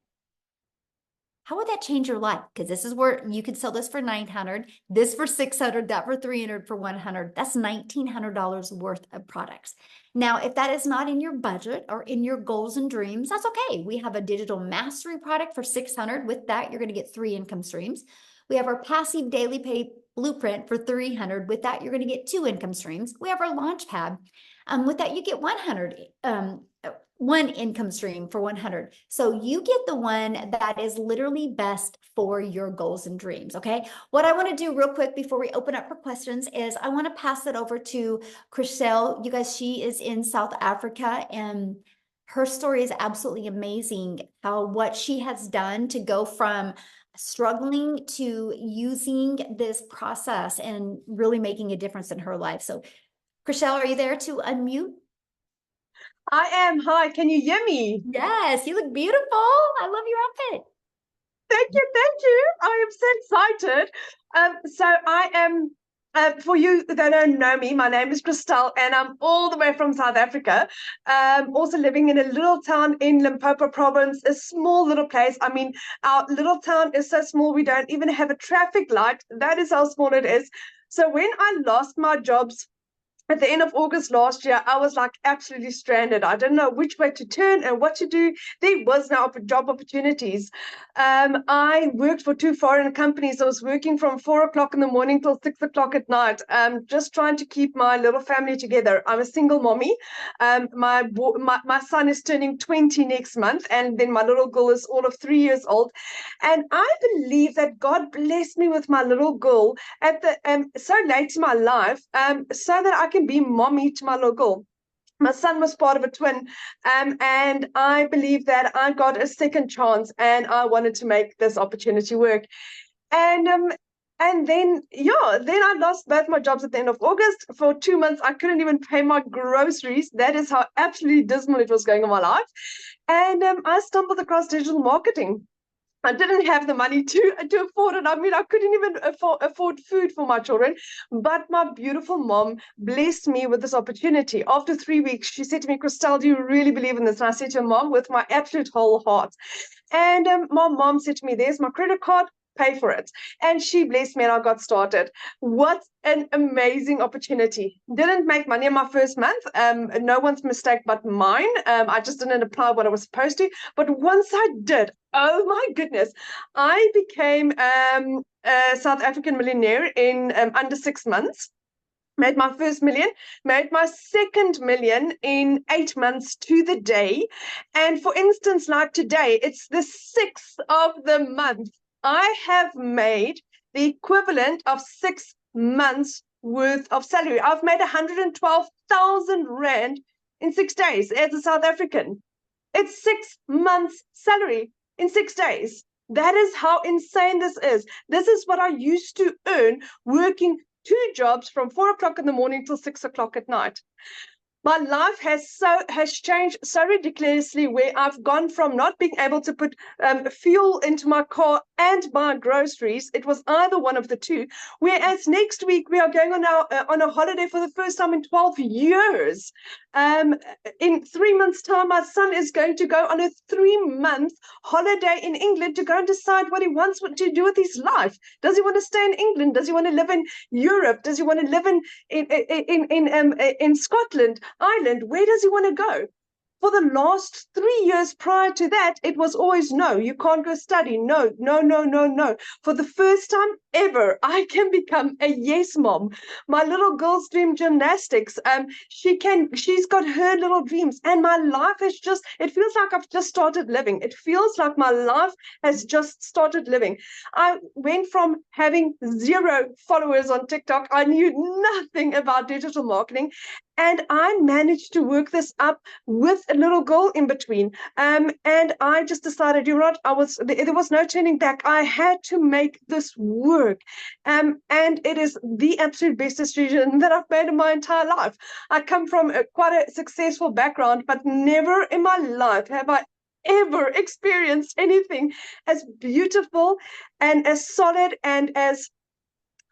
How would that change your life? Because this is where you could sell this for $900, this for $600, that for $300, for $100. That's $1,900 worth of products. Now, if that is not in your budget or in your goals and dreams, that's okay. We have a digital mastery product for $600. With that, you're going to get 3 income streams. We have our passive daily pay blueprint for $300. With that, you're going to get 2 income streams. We have our launch pad. With that, you get 1 income stream for $100. So you get the one that is literally best for your goals and dreams, okay? What I want to do real quick before we open up for questions is I want to pass it over to Chriselle. You guys, she is in South Africa, and her story is absolutely amazing, how what she has done to go from struggling to using this process and really making a difference in her life. So Chriselle, are you there to unmute?
I am. Hi, can you hear me?
Yes, you look beautiful. I love your outfit.
Thank you, thank you. I am so excited. So I am, for you that don't know me, my name is Christelle, and I'm all the way from South Africa. Also living in a little town in Limpopo province, a small little place. I mean, our little town is so small, we don't even have a traffic light. That is how small it is. So when I lost my jobs at the end of August last year, I was like absolutely stranded. I didn't know which way to turn and what to do. There was no job opportunities. I worked for 2 foreign companies. I was working from 4 o'clock in the morning till 6 o'clock at night, just trying to keep my little family together. I'm a single mommy. My son is turning 20 next month, and then my little girl is all of 3 years old. And I believe that God blessed me with my little girl at the so late in my life, so that I can be mommy to my little girl. My son was part of a twin, and I believe that I got a second chance, and I wanted to make this opportunity work. And then I lost both my jobs at the end of August. For 2 months, I couldn't even pay my groceries. That is how absolutely dismal it was going in my life. And I stumbled across digital marketing. I didn't have the money to afford it. I mean, I couldn't even afford food for my children. But my beautiful mom blessed me with this opportunity. After 3 weeks, she said to me, Christelle, do you really believe in this? And I said to her, Mom, with my absolute whole heart. And my mom said to me, there's my credit card, pay for it. And she blessed me, and I got started. What an amazing opportunity. Didn't make money in my first month. No one's mistake but mine. I just didn't apply what I was supposed to. But once I did, oh my goodness, I became a South African millionaire in under 6 months. Made my first million, made my second million in 8 months to the day. And for instance, like today, it's the 6th of the month. I have made the equivalent of 6 months worth of salary. I've made 112,000 Rand in 6 days as a South African. It's 6 months salary in 6 days. That is how insane this is. This is what I used to earn working 2 jobs from 4 o'clock in the morning till 6 o'clock at night. My life has changed so ridiculously, where I've gone from not being able to put fuel into my car and buy groceries. It was either one of the two. Whereas next week we are going on a holiday for the first time in 12 years. In 3 months' time, my son is going to go on a 3-month holiday in England to go and decide what he wants to do with his life. Does he want to stay in England? Does he want to live in Europe? Does he want to live in Scotland, Ireland? Where does he want to go? For the last 3 years prior to that, it was always no, you can't go study. No, no, no, no, no. For the first time ever, I can become a yes mom. My little girl's dream gymnastics. She's got her little dreams, and my life is just, it feels like I've just started living. It feels like my life has just started living. I went from having 0 followers on TikTok. I knew nothing about digital marketing. And I managed to work this up with a little girl in between. And I just decided, you know what, there was no turning back. I had to make this work. And it is the absolute best decision that I've made in my entire life. I come from quite a successful background, but never in my life have I ever experienced anything as beautiful and as solid and as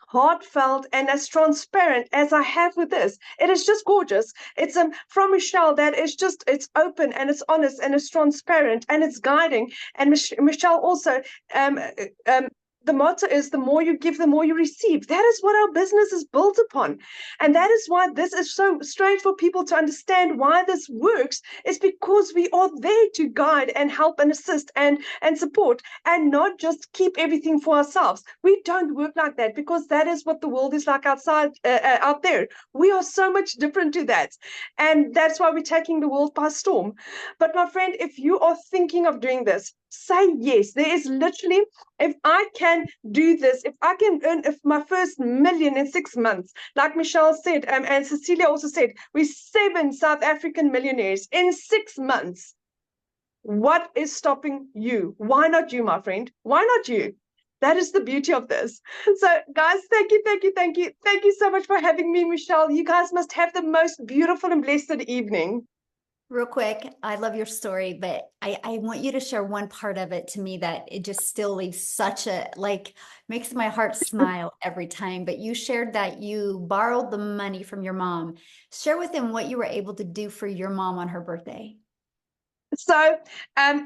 heartfelt and as transparent as I have with this. It is just gorgeous. It's from Michelle that is just, it's open and it's honest and it's transparent and it's guiding. And Michelle also, the motto is the more you give, the more you receive. That is what our business is built upon. And that is why this is so strange for people to understand why this works, is because we are there to guide and help and assist and support, and not just keep everything for ourselves. We don't work like that, because that is what the world is like outside, out there. We are so much different to that. And that's why we're taking the world by storm. But my friend, if you are thinking of doing this, say yes. There is literally, if I can do this, if I can earn my first million in 6 months, like Michelle said, and Cecilia also said, we're 7 South African millionaires in 6 months. What is stopping you? Why not you, my friend? Why not you? That is the beauty of this. So guys, thank you, thank you, thank you. Thank you so much for having me, Michelle. You guys must have the most beautiful and blessed evening.
Real quick, I love your story, but I want you to share one part of it to me that it just still leaves such a, like, makes my heart smile every time. But you shared that you borrowed the money from your mom. Share with them what you were able to do for your mom on her birthday.
So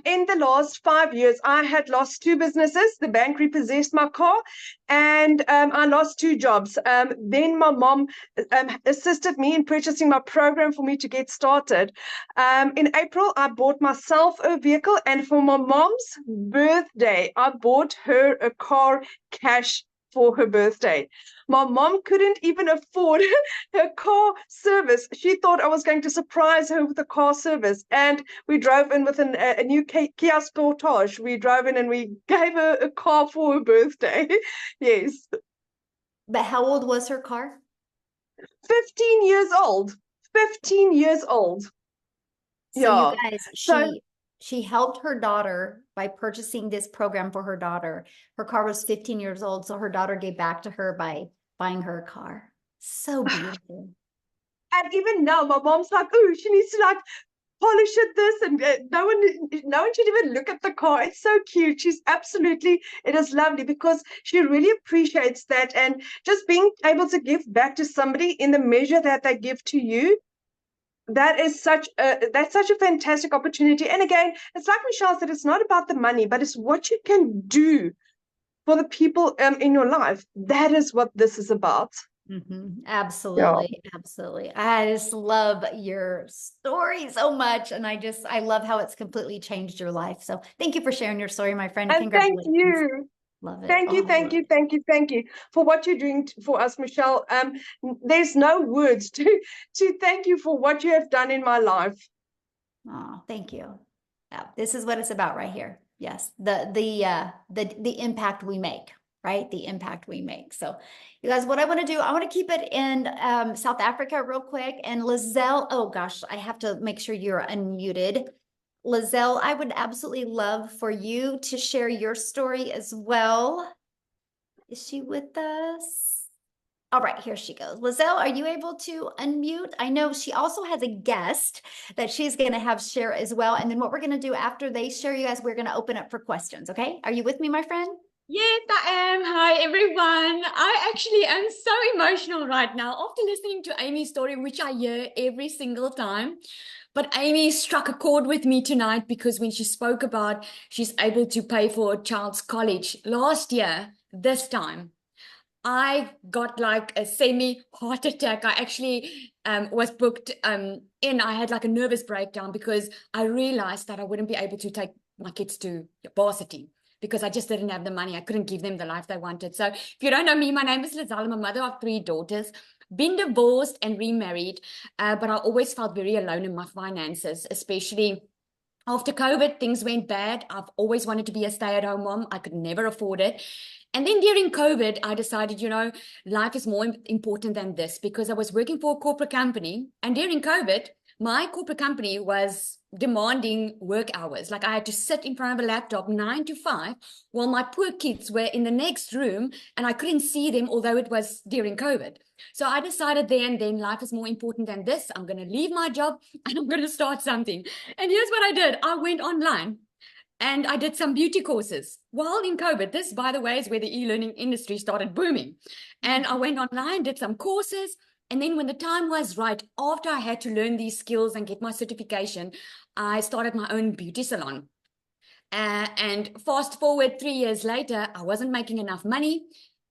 in the last 5 years, I had lost 2 businesses. The bank repossessed my car, and I lost 2 jobs. Then my mom assisted me in purchasing my program for me to get started. In April, I bought myself a vehicle, and for my mom's birthday, I bought her a car cash for her birthday. My mom couldn't even afford her car service. She thought I was going to surprise her with a car service. And we drove in with a new Kia Sportage. We drove in and we gave her a car for her birthday. Yes.
But how old was her car?
15 years old. 15 years old.
So
yeah.
You guys, she helped her daughter by purchasing this program for her daughter. Her car was 15 years old, so her daughter gave back to her by buying her a car. So beautiful.
And even now, my mom's like, oh, she needs to like polish it this, and no one should even look at the car. It's so cute. She's absolutely, it is lovely, because she really appreciates that, and just being able to give back to somebody in the measure that they give to you. That's such a fantastic opportunity. And again, it's like Michelle said, it's not about the money, but it's what you can do for the people in your life. That is what this is about.
Absolutely. Yeah. Absolutely. I just love your story so much. And I love how it's completely changed your life. So thank you for sharing your story, my friend.
And
congratulations.
thank you.
Love it.
Thank you for what you're doing for us, Michelle. There's no words to thank you for what you have done in my life.
Oh, thank you. Yeah, this is what it's about right here. Yes, the impact we make, right? The impact we make. So, you guys, what I want to do, I want to keep it in South Africa real quick. And Lizelle, oh gosh, I have to make sure you're unmuted. Lizelle, I would absolutely love for you to share your story as well. Is she with us? All right, here she goes. Lizelle, are you able to unmute? I know she also has a guest that she's going to have share as well. And then what we're going to do after they share, you guys, we're going to open up for questions. Okay. Are you with me, my friend?
Yes, I am. Hi, everyone. I actually am so emotional right now after listening to Amy's story, which I hear every single time. But Amy struck a chord with me tonight because when she spoke about she's able to pay for a child's college last year, this time, I got like a semi heart attack. I actually was booked in. I had like a nervous breakdown because I realized that I wouldn't be able to take my kids to varsity because I just didn't have the money. I couldn't give them the life they wanted. So if you don't know me, my name is Lizelle. I'm a mother of 3 daughters, been divorced and remarried, but I always felt very alone in my finances, especially after COVID, things went bad. I've always wanted to be a stay-at-home mom. I could never afford it. And then during COVID, I decided, life is more important than this because I was working for a corporate company. And during COVID, my corporate company was demanding work hours. Like I had to sit in front of a laptop 9 to 5 while my poor kids were in the next room and I couldn't see them, although it was during COVID. So I decided then life is more important than this. I'm going to leave my job and I'm going to start something. And here's what I did. I went online and I did some beauty courses while in COVID. This, by the way, is where the e-learning industry started booming. And I went online, did some courses. And then when the time was right, after I had to learn these skills and get my certification, I started my own beauty salon. And fast forward 3 years later, I wasn't making enough money.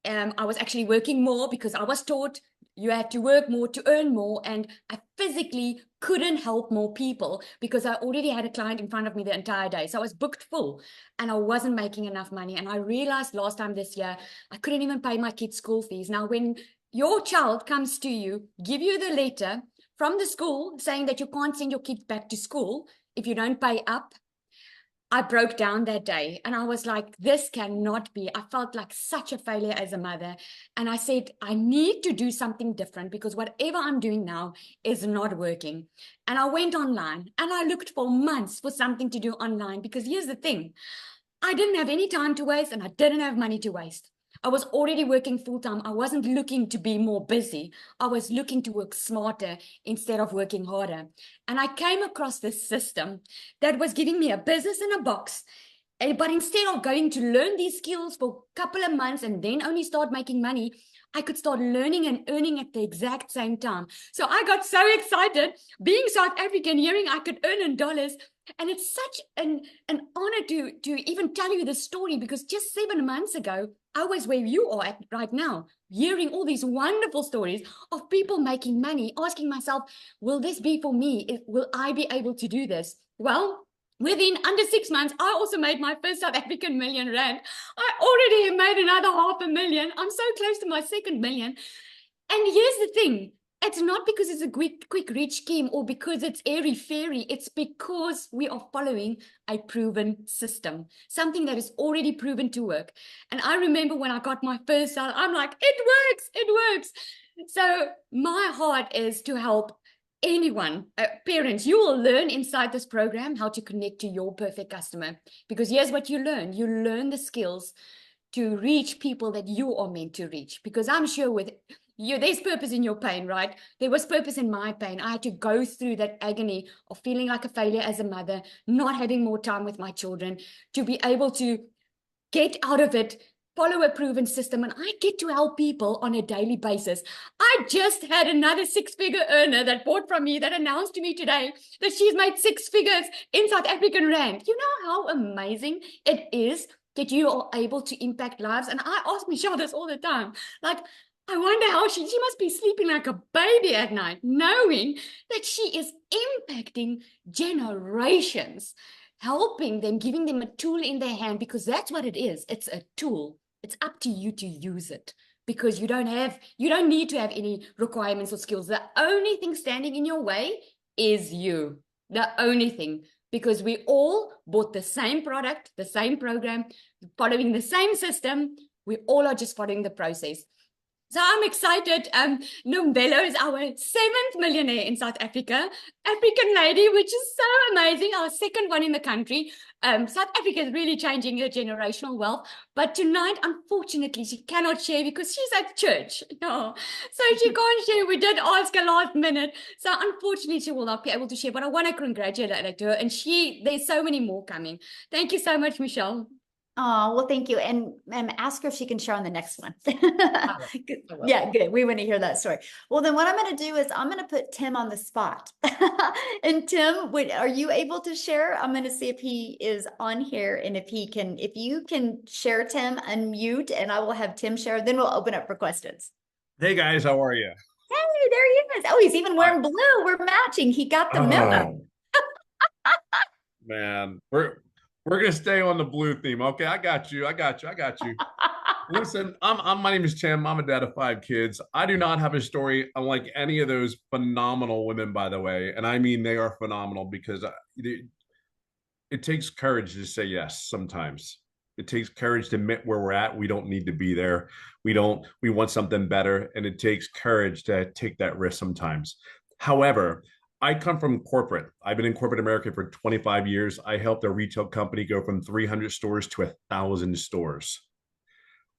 I was actually working more because I was taught you had to work more to earn more. And I physically couldn't help more people because I already had a client in front of me the entire day. So I was booked full and I wasn't making enough money. And I realized last time this year, I couldn't even pay my kids' school fees. Now, when your child comes to you, give you the letter from the school saying that you can't send your kids back to school if you don't pay up, I broke down that day and I was like, this cannot be. I felt like such a failure as a mother. And I said, I need to do something different because whatever I'm doing now is not working. And I went online and I looked for months for something to do online because here's the thing. I didn't have any time to waste and I didn't have money to waste. I was already working full time. I wasn't looking to be more busy. I was looking to work smarter instead of working harder. And I came across this system that was giving me a business in a box. But instead of going to learn these skills for a couple of months and then only start making money, I could start learning and earning at the exact same time. So I got so excited being South African, hearing I could earn in dollars. And it's such an honor to even tell you this story because just 7 months ago, I was where you are at right now, hearing all these wonderful stories of people making money, asking myself, will this be for me? Will I be able to do this? Well, within under 6 months, I also made my first South African million rand. I already have made another 500,000. I'm so close to my second million. And here's the thing. It's not because it's a quick rich scheme or because it's airy-fairy. It's because we are following a proven system, something that is already proven to work. And I remember when I got my first sale, I'm like, it works. So my heart is to help anyone, parents. You will learn inside this program how to connect to your perfect customer. Because here's what you learn. You learn the skills to reach people that you are meant to reach. Because I'm sure with you, there's purpose in your pain, right? There was purpose in my pain. I had to go through that agony of feeling like a failure as a mother, not having more time with my children, to be able to get out of it, follow a proven system, and I get to help people on a daily basis. I just had another 6-figure earner that bought from me that announced to me today that she's made 6 figures in South African rand. You know how amazing it is that you are able to impact lives? And I ask Michelle this all the time. Like, I wonder how she must be sleeping like a baby at night, knowing that she is impacting generations, helping them, giving them a tool in their hand, because that's what it is. It's a tool. It's up to you to use it because you don't need to have any requirements or skills. The only thing standing in your way is you. The only thing, because we all bought the same product, the same program, following the same system. We all are just following the process. So I'm excited. Nombelo is our 7th millionaire in South Africa, African lady, which is so amazing. Our second one in the country. South Africa is really changing her generational wealth. But tonight, unfortunately, she cannot share because she's at church. No. So she can't share. We did ask her last minute. So unfortunately, she will not be able to share. But I want to congratulate her. And there's so many more coming. Thank you so much, Michelle.
Oh, well, thank you. And ask her if she can share on the next one. Good.
I will.
Yeah, good. We want to hear that story. Well, then what I'm going to do is I'm going to put Tim on the spot. And Tim, are you able to share? I'm going to see if he is on here and if you can share Tim, unmute, and I will have Tim share. Then we'll open up for questions.
Hey guys, how are you?
Hey, there he is. Oh, he's even wearing blue. We're matching. He got the memo.
Man, we're gonna stay on the blue theme. Okay, I got you. Listen, my name is Tim. I'm a dad of 5 kids. I do not have a story unlike any of those phenomenal women, by the way, and I mean they are phenomenal because it takes courage to say yes sometimes. It takes courage to admit where we're at. We don't need to be there. We want something better. And it takes courage to take that risk sometimes. However, I come from corporate. I've been in corporate America for 25 years. I helped a retail company go from 300 stores to 1,000 stores.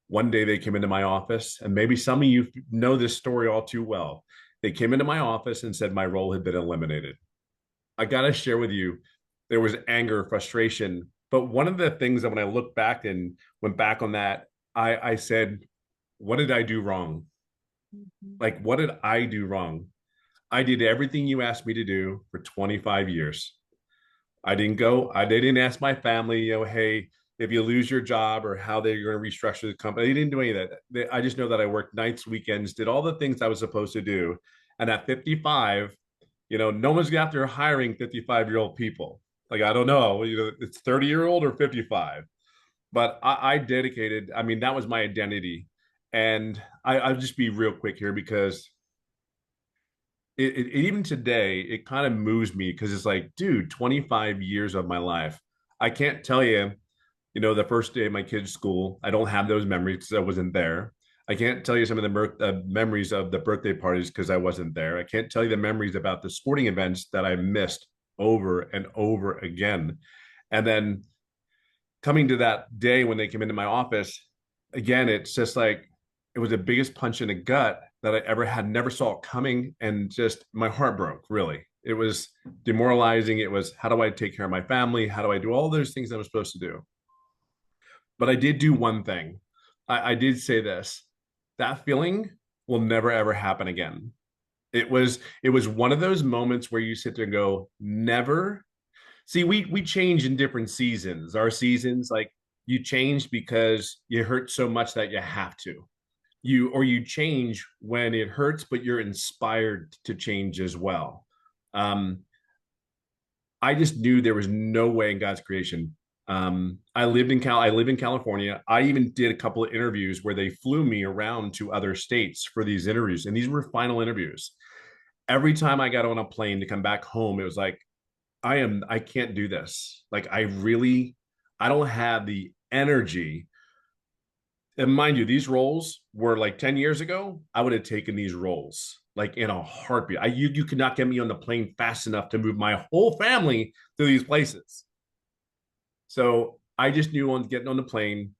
One day they came into my office, and maybe some of you know this story all too well. They came into my office and said my role had been eliminated. I got to share with you, there was anger, frustration. But one of the things that when I look back and went back on that, I said, what did I do wrong? Like, what did I do wrong? I did everything you asked me to do for 25 years. I didn't ask my family, hey, if you lose your job or how they're going to restructure the company. They didn't do any of that. I just know that I worked nights, weekends, did all the things I was supposed to do. And at 55, no one's after hiring 55-year-old people. Like, I don't know, it's 30-year-old or 55. But I dedicated, that was my identity. And I'll just be real quick here because even today, it kind of moves me because it's like, dude, 25 years of my life. I can't tell you, the first day of my kid's school, I don't have those memories because I wasn't there. I can't tell you some of the memories of the birthday parties because I wasn't there. I can't tell you the memories about the sporting events that I missed over and over again. And then coming to that day when they came into my office, again, it's just like, it was the biggest punch in the gut that I ever had, never saw it coming. And just my heart broke, really. It was demoralizing. It was, how do I take care of my family? How do I do all those things I was supposed to do? But I did do one thing. I did say this, that feeling will never, ever happen again. It was one of those moments where you sit there and go, never. See, we change in different seasons. Our seasons, like, you change because you hurt so much that you have to. You change when it hurts, but you're inspired to change as well. I just knew there was no way in God's creation. I live in California. I even did a couple of interviews where they flew me around to other states for these interviews, and these were final interviews. Every time I got on a plane to come back home, it was like, I can't do this. Like, I don't have the energy. And mind you, these roles were like 10 years ago, I would have taken these roles like in a heartbeat. You could not get me on the plane fast enough to move my whole family to these places. So I just knew on getting on the plane,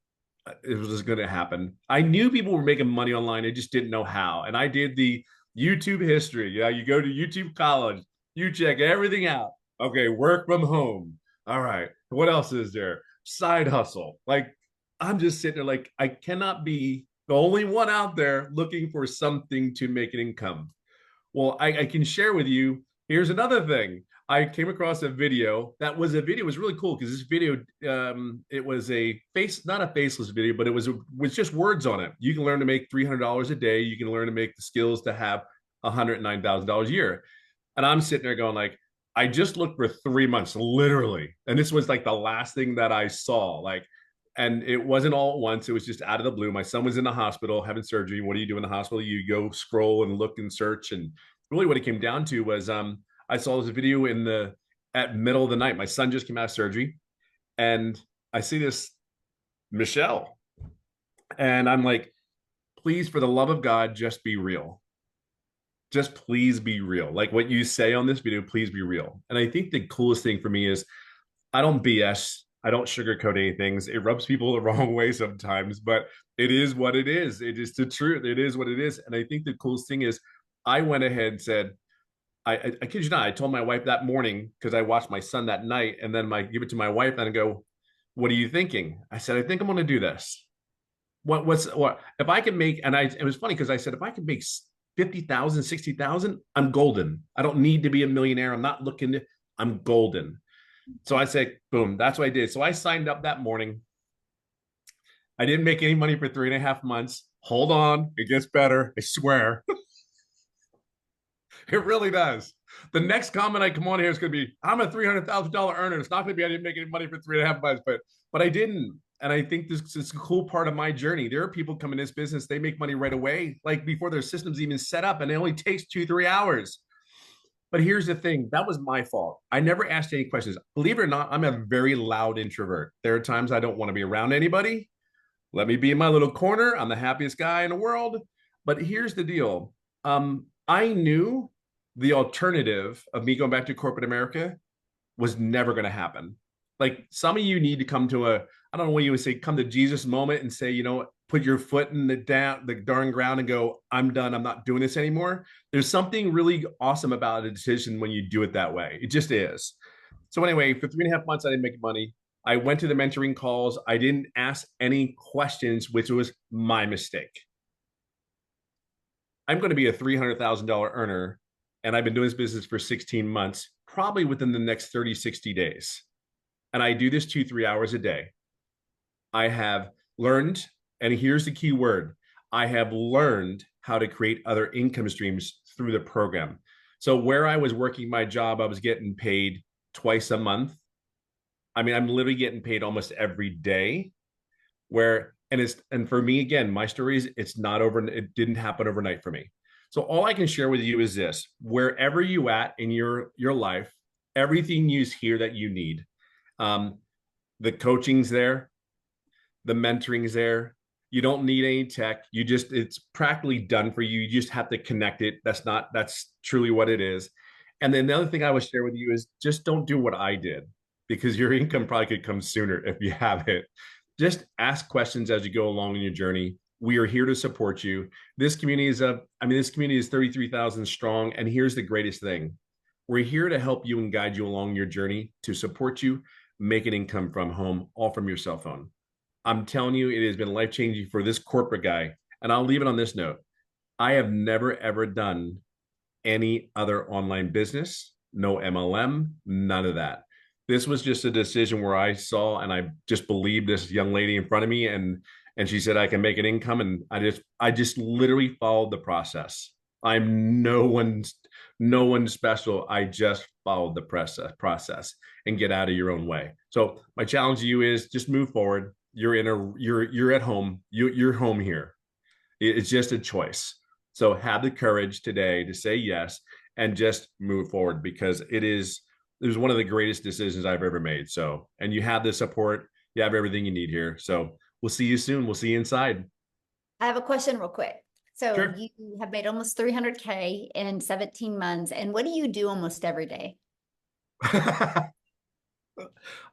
it was just going to happen. I knew people were making money online. I just didn't know how. And I did the YouTube history. Yeah, you go to YouTube College, you check everything out. Okay, work from home. All right. What else is there? Side hustle. Like, I'm just sitting there like, I cannot be the only one out there looking for something to make an income. Well, I can share with you. Here's another thing. I came across a video. It was really cool because this video, it was not a faceless video, but it was just words on it. You can learn to make $300 a day. You can learn to make the skills to have $109,000 a year. And I'm sitting there going like, I just looked for 3 months, literally. And this was like the last thing that I saw. And it wasn't all at once. It was just out of the blue. My son was in the hospital having surgery. What do you do in the hospital? You go scroll and look and search. And really what it came down to was I saw this video at middle of the night. My son just came out of surgery. And I see this Michelle. And I'm like, please, for the love of God, just be real. Just please be real. Like what you say on this video, please be real. And I think the coolest thing for me is I don't BS. I don't sugarcoat anything. It rubs people the wrong way sometimes, but it is what it is. It is the truth. It is what it is. And I think the coolest thing is I went ahead and said, I kid you not, I told my wife that morning because I watched my son that night, and then give it to my wife and I go, what are you thinking? I said, I think I'm going to do this. What if I can make, and it was funny because I said, if I can make 50,000, 60,000, I'm golden. I don't need to be a millionaire. I'm not looking to, I'm golden. So I said, boom, that's what I did. So I signed up that morning. I didn't make any money for 3.5 months. Hold on, it gets better. I swear. It really does. The next comment I come on here is going to be, I'm a $300,000 earner. It's not going to be, I didn't make any money for 3.5 months, but I didn't. And I think this is a cool part of my journey. There are people come in this business, they make money right away, like before their system's even set up, and it only takes 2-3 hours. But here's the thing, that was my fault. I never asked any questions. Believe it or not, I'm a very loud introvert. There are times I don't want to be around anybody. Let me be in my little corner. I'm the happiest guy in the world. But here's the deal. I knew the alternative of me going back to corporate America was never going to happen. Like, some of you need to come to I don't know what you would say, come to Jesus moment and say, put your foot in the darn ground and go, I'm done. I'm not doing this anymore. There's something really awesome about a decision when you do it that way. It just is. So anyway, for 3.5 months, I didn't make money. I went to the mentoring calls. I didn't ask any questions, which was my mistake. I'm going to be a $300,000 earner, and I've been doing this business for 16 months, probably within the next 30, 60 days. And I do this 2-3 hours a day. I have learned, and here's the key word, I have learned how to create other income streams through the program. So where I was working my job, I was getting paid twice a month. I mean, I'm literally getting paid almost every day. And for me, again, my story is, it's not over. It didn't happen overnight for me. So all I can share with you is this: wherever you at in your life, everything you hear that you need, the coaching's there, the mentoring's there. You don't need any tech. It's practically done for you. You just have to connect it. That's truly what it is. And then the other thing I would share with you is, just don't do what I did, because your income probably could come sooner if you have it. Just ask questions as you go along in your journey. We are here to support you. This community is 33,000 strong. And here's the greatest thing: we're here to help you and guide you along your journey, to support you, make an income from home, all from your cell phone. I'm telling you, it has been life-changing for this corporate guy. And I'll leave it on this note: I have never, ever done any other online business, no MLM, none of that. This was just a decision where I saw, and I just believed this young lady in front of me, and she said I can make an income, and I just literally followed the process. I'm no one special. I just followed the process and get out of your own way. So my challenge to you is, just move forward. You're at home. You're home here. It's just a choice. So have the courage today to say yes and just move forward, because it was one of the greatest decisions I've ever made. So, and you have the support, you have everything you need here. So we'll see you soon. We'll see you inside.
I have a question real quick. So
Sure.
You have made almost 300K in 17 months. And what do you do almost every day?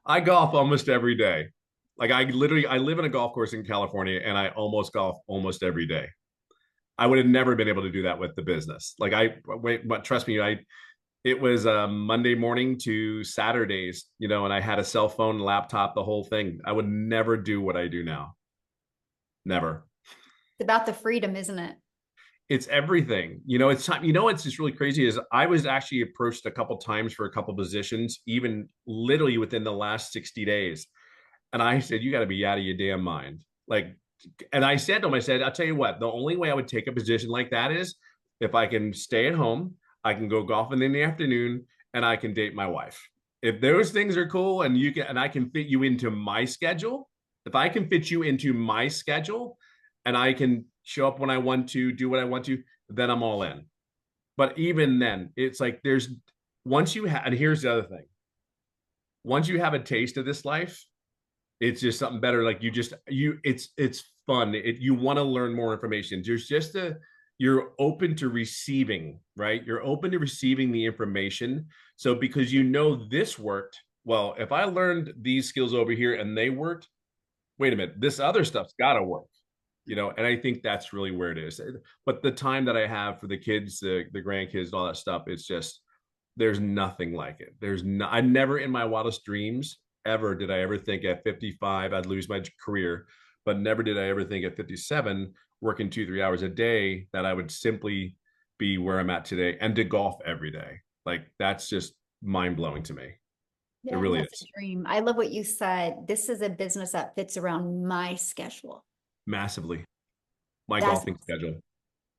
I golf almost every day. Like, I live in a golf course in California, and I almost golf almost every day. I would have never been able to do that with the business. But trust me, it was Monday morning to Saturdays, and I had a cell phone, laptop, the whole thing. I would never do what I do now. Never.
It's about the freedom, isn't it?
It's everything. It's time. What's just really crazy is, I was actually approached a couple times for a couple positions, even literally within the last 60 days. And I said, you got to be out of your damn mind. And I said to him, I'll tell you what, the only way I would take a position like that is if I can stay at home, I can go golfing in the afternoon, and I can date my wife. If those things are cool, and I can fit you into my schedule, if I can fit you into my schedule, and I can show up when I want to, do what I want to, then I'm all in. But even then, it's like, and here's the other thing. Once you have a taste of this life, it's just something better. Like, it's fun. You want to learn more information. You're open to receiving, right? You're open to receiving the information. So because this worked, well, if I learned these skills over here and they worked, wait a minute, this other stuff's got to work, and I think that's really where it is. But the time that I have for the kids, the grandkids, all that stuff, it's just, there's nothing like it. I never in my wildest dreams ever did I ever think at 55 I'd lose my career, but never did I ever think at 57, working 2-3 hours a day, that I would simply be where I'm at today and to golf every day. Like that's just mind blowing to me. It
Yeah,
really
that's
is.
a dream. I love what you said. This is a business that fits around my schedule.
Massively. My
That's
golfing schedule.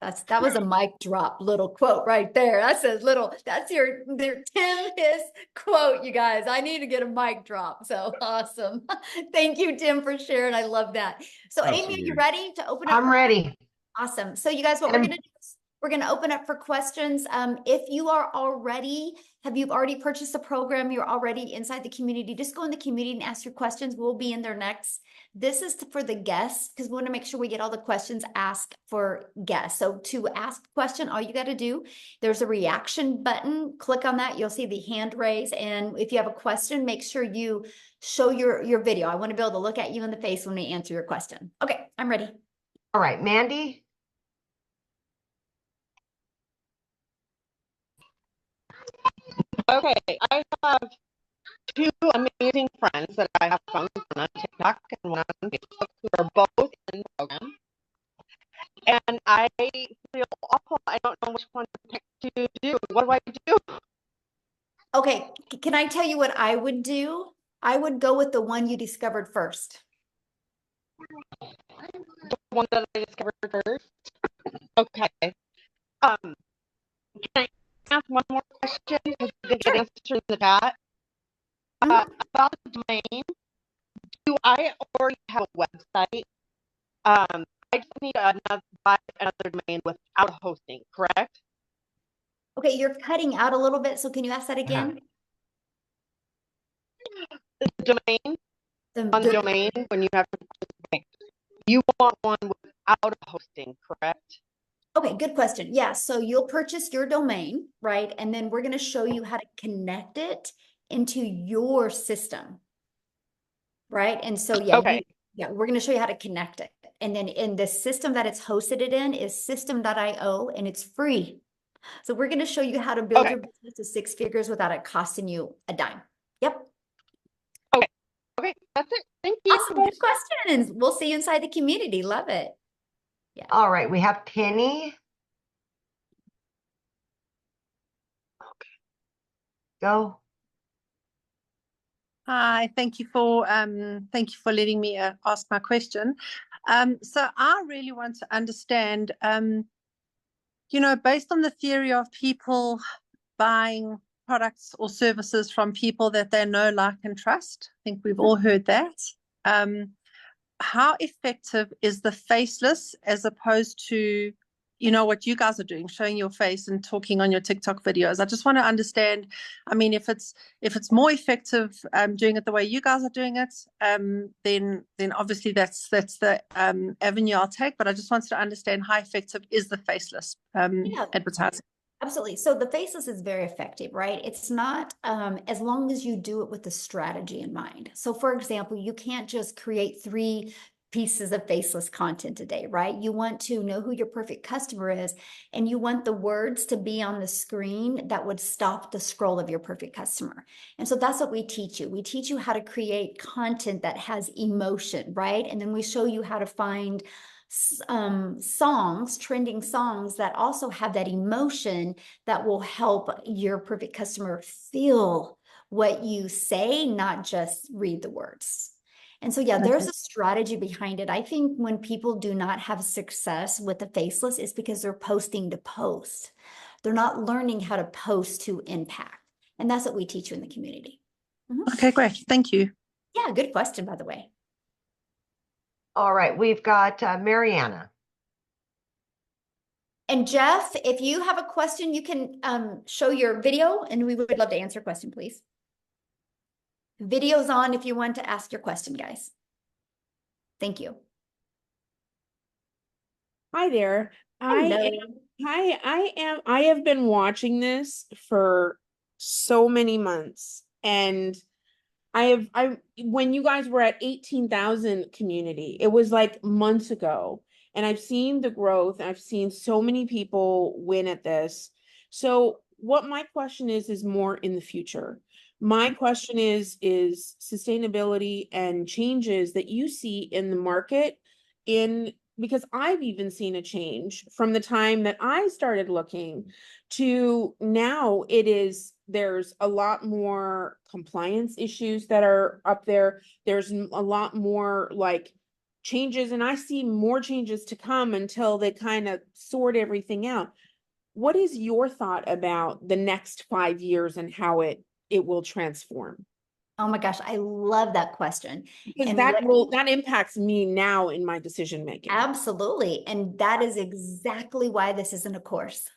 that was a mic drop little quote right there. That's a little, that's your Tim his quote, you guys. I need to get a mic drop. So awesome. Thank you, Tim, for sharing. I love that. So Amy, are you
Absolutely.
ready to open up?
I'm ready.
Awesome. So you guys, what we're
And
gonna do is we're gonna open up for questions. If you are already, have you already purchased a program, you're already inside the community, just go in the community and ask your questions. We'll be in there next. This is for the guests because we want to make sure we get all the questions asked for guests. So to ask a question, all you got to do, there's a reaction button. Click on that. You'll see the hand raise. And if you have a question, make sure you show your video. I want to be able to look at you in the face when we answer your question. Okay, I'm ready.
all right, Mandy.
Okay, I have two amazing friends that I have found on TikTok and one on Facebook who are both in the program. And I feel awful. I don't know which one to pick to do. What do I do?
Okay, can I tell you what I would do? I would go with the one you discovered first.
The one that I discovered first. Okay. Can I ask one more question? Because I didn't get an answer in the chat. About the domain. Do I already have a website? I just need buy another domain without hosting, correct?
Okay, you're cutting out a little bit, so can you ask that again?
The domain,
The
domain, when you have you want one without hosting, correct?
Okay, good question. Yeah, so you'll purchase your domain, right? And then we're going to show you how to connect it into your system, right? And so, yeah,
Okay.
we're going to show you how to connect it. And then in the system that it's hosted it in is system.io, and it's free. So we're going to show you how to build your business to 6 figures without it costing you a dime. Yep.
Okay, that's it. Thank you.
Awesome. Good questions. We'll see you inside the community. Love it. Yeah.
All right, we have Penny. Okay. Go.
Hi, thank you for letting me ask my question. So I really want to understand, based on the theory of people buying products or services from people that they know, like, and trust. I think we've all heard that. How effective is the faceless as opposed to, what you guys are doing, showing your face and talking on your TikTok videos? I just want to understand, I mean, if it's more effective doing it the way you guys are doing it, then obviously that's the avenue I'll take. But I just wanted to understand how effective is the faceless advertising.
Absolutely. So the faceless is very effective, right? It's not as long as you do it with the strategy in mind. So for example, you can't just create 3 pieces of faceless content a day, right? You want to know who your perfect customer is, and you want the words to be on the screen that would stop the scroll of your perfect customer. And so that's what we teach you. We teach you how to create content that has emotion, right? And then we show you how to find songs, trending songs that also have that emotion that will help your perfect customer feel what you say, not just read the words. And so, yeah, there's a strategy behind it. I think when people do not have success with the faceless, it's because they're posting to post. They're not learning how to post to impact. And that's what we teach you in the community.
Okay, great. Thank you.
Yeah, good question, by the way.
All right, we've got Mariana.
And Jeff, if you have a question, you can show your video and we would love to answer a question, please. Video's on if you want to ask your question, guys. Thank you.
Hi there.
Hello.
I have been watching this for so many months, and when you guys were at 18,000 community, it was like months ago, and I've seen the growth, and I've seen so many people win at this. So what my question is more in the future. My question is sustainability and changes that you see in the market because I've even seen a change from the time that I started looking to now. There's a lot more compliance issues that are up there. There's a lot more like changes, and I see more changes to come until they kind of sort everything out. What is your thought about the next 5 years and how it will transform?
Oh my gosh, I love that question.
Because
And
that impacts me now in my decision making.
absolutely. And that is exactly why this isn't a course.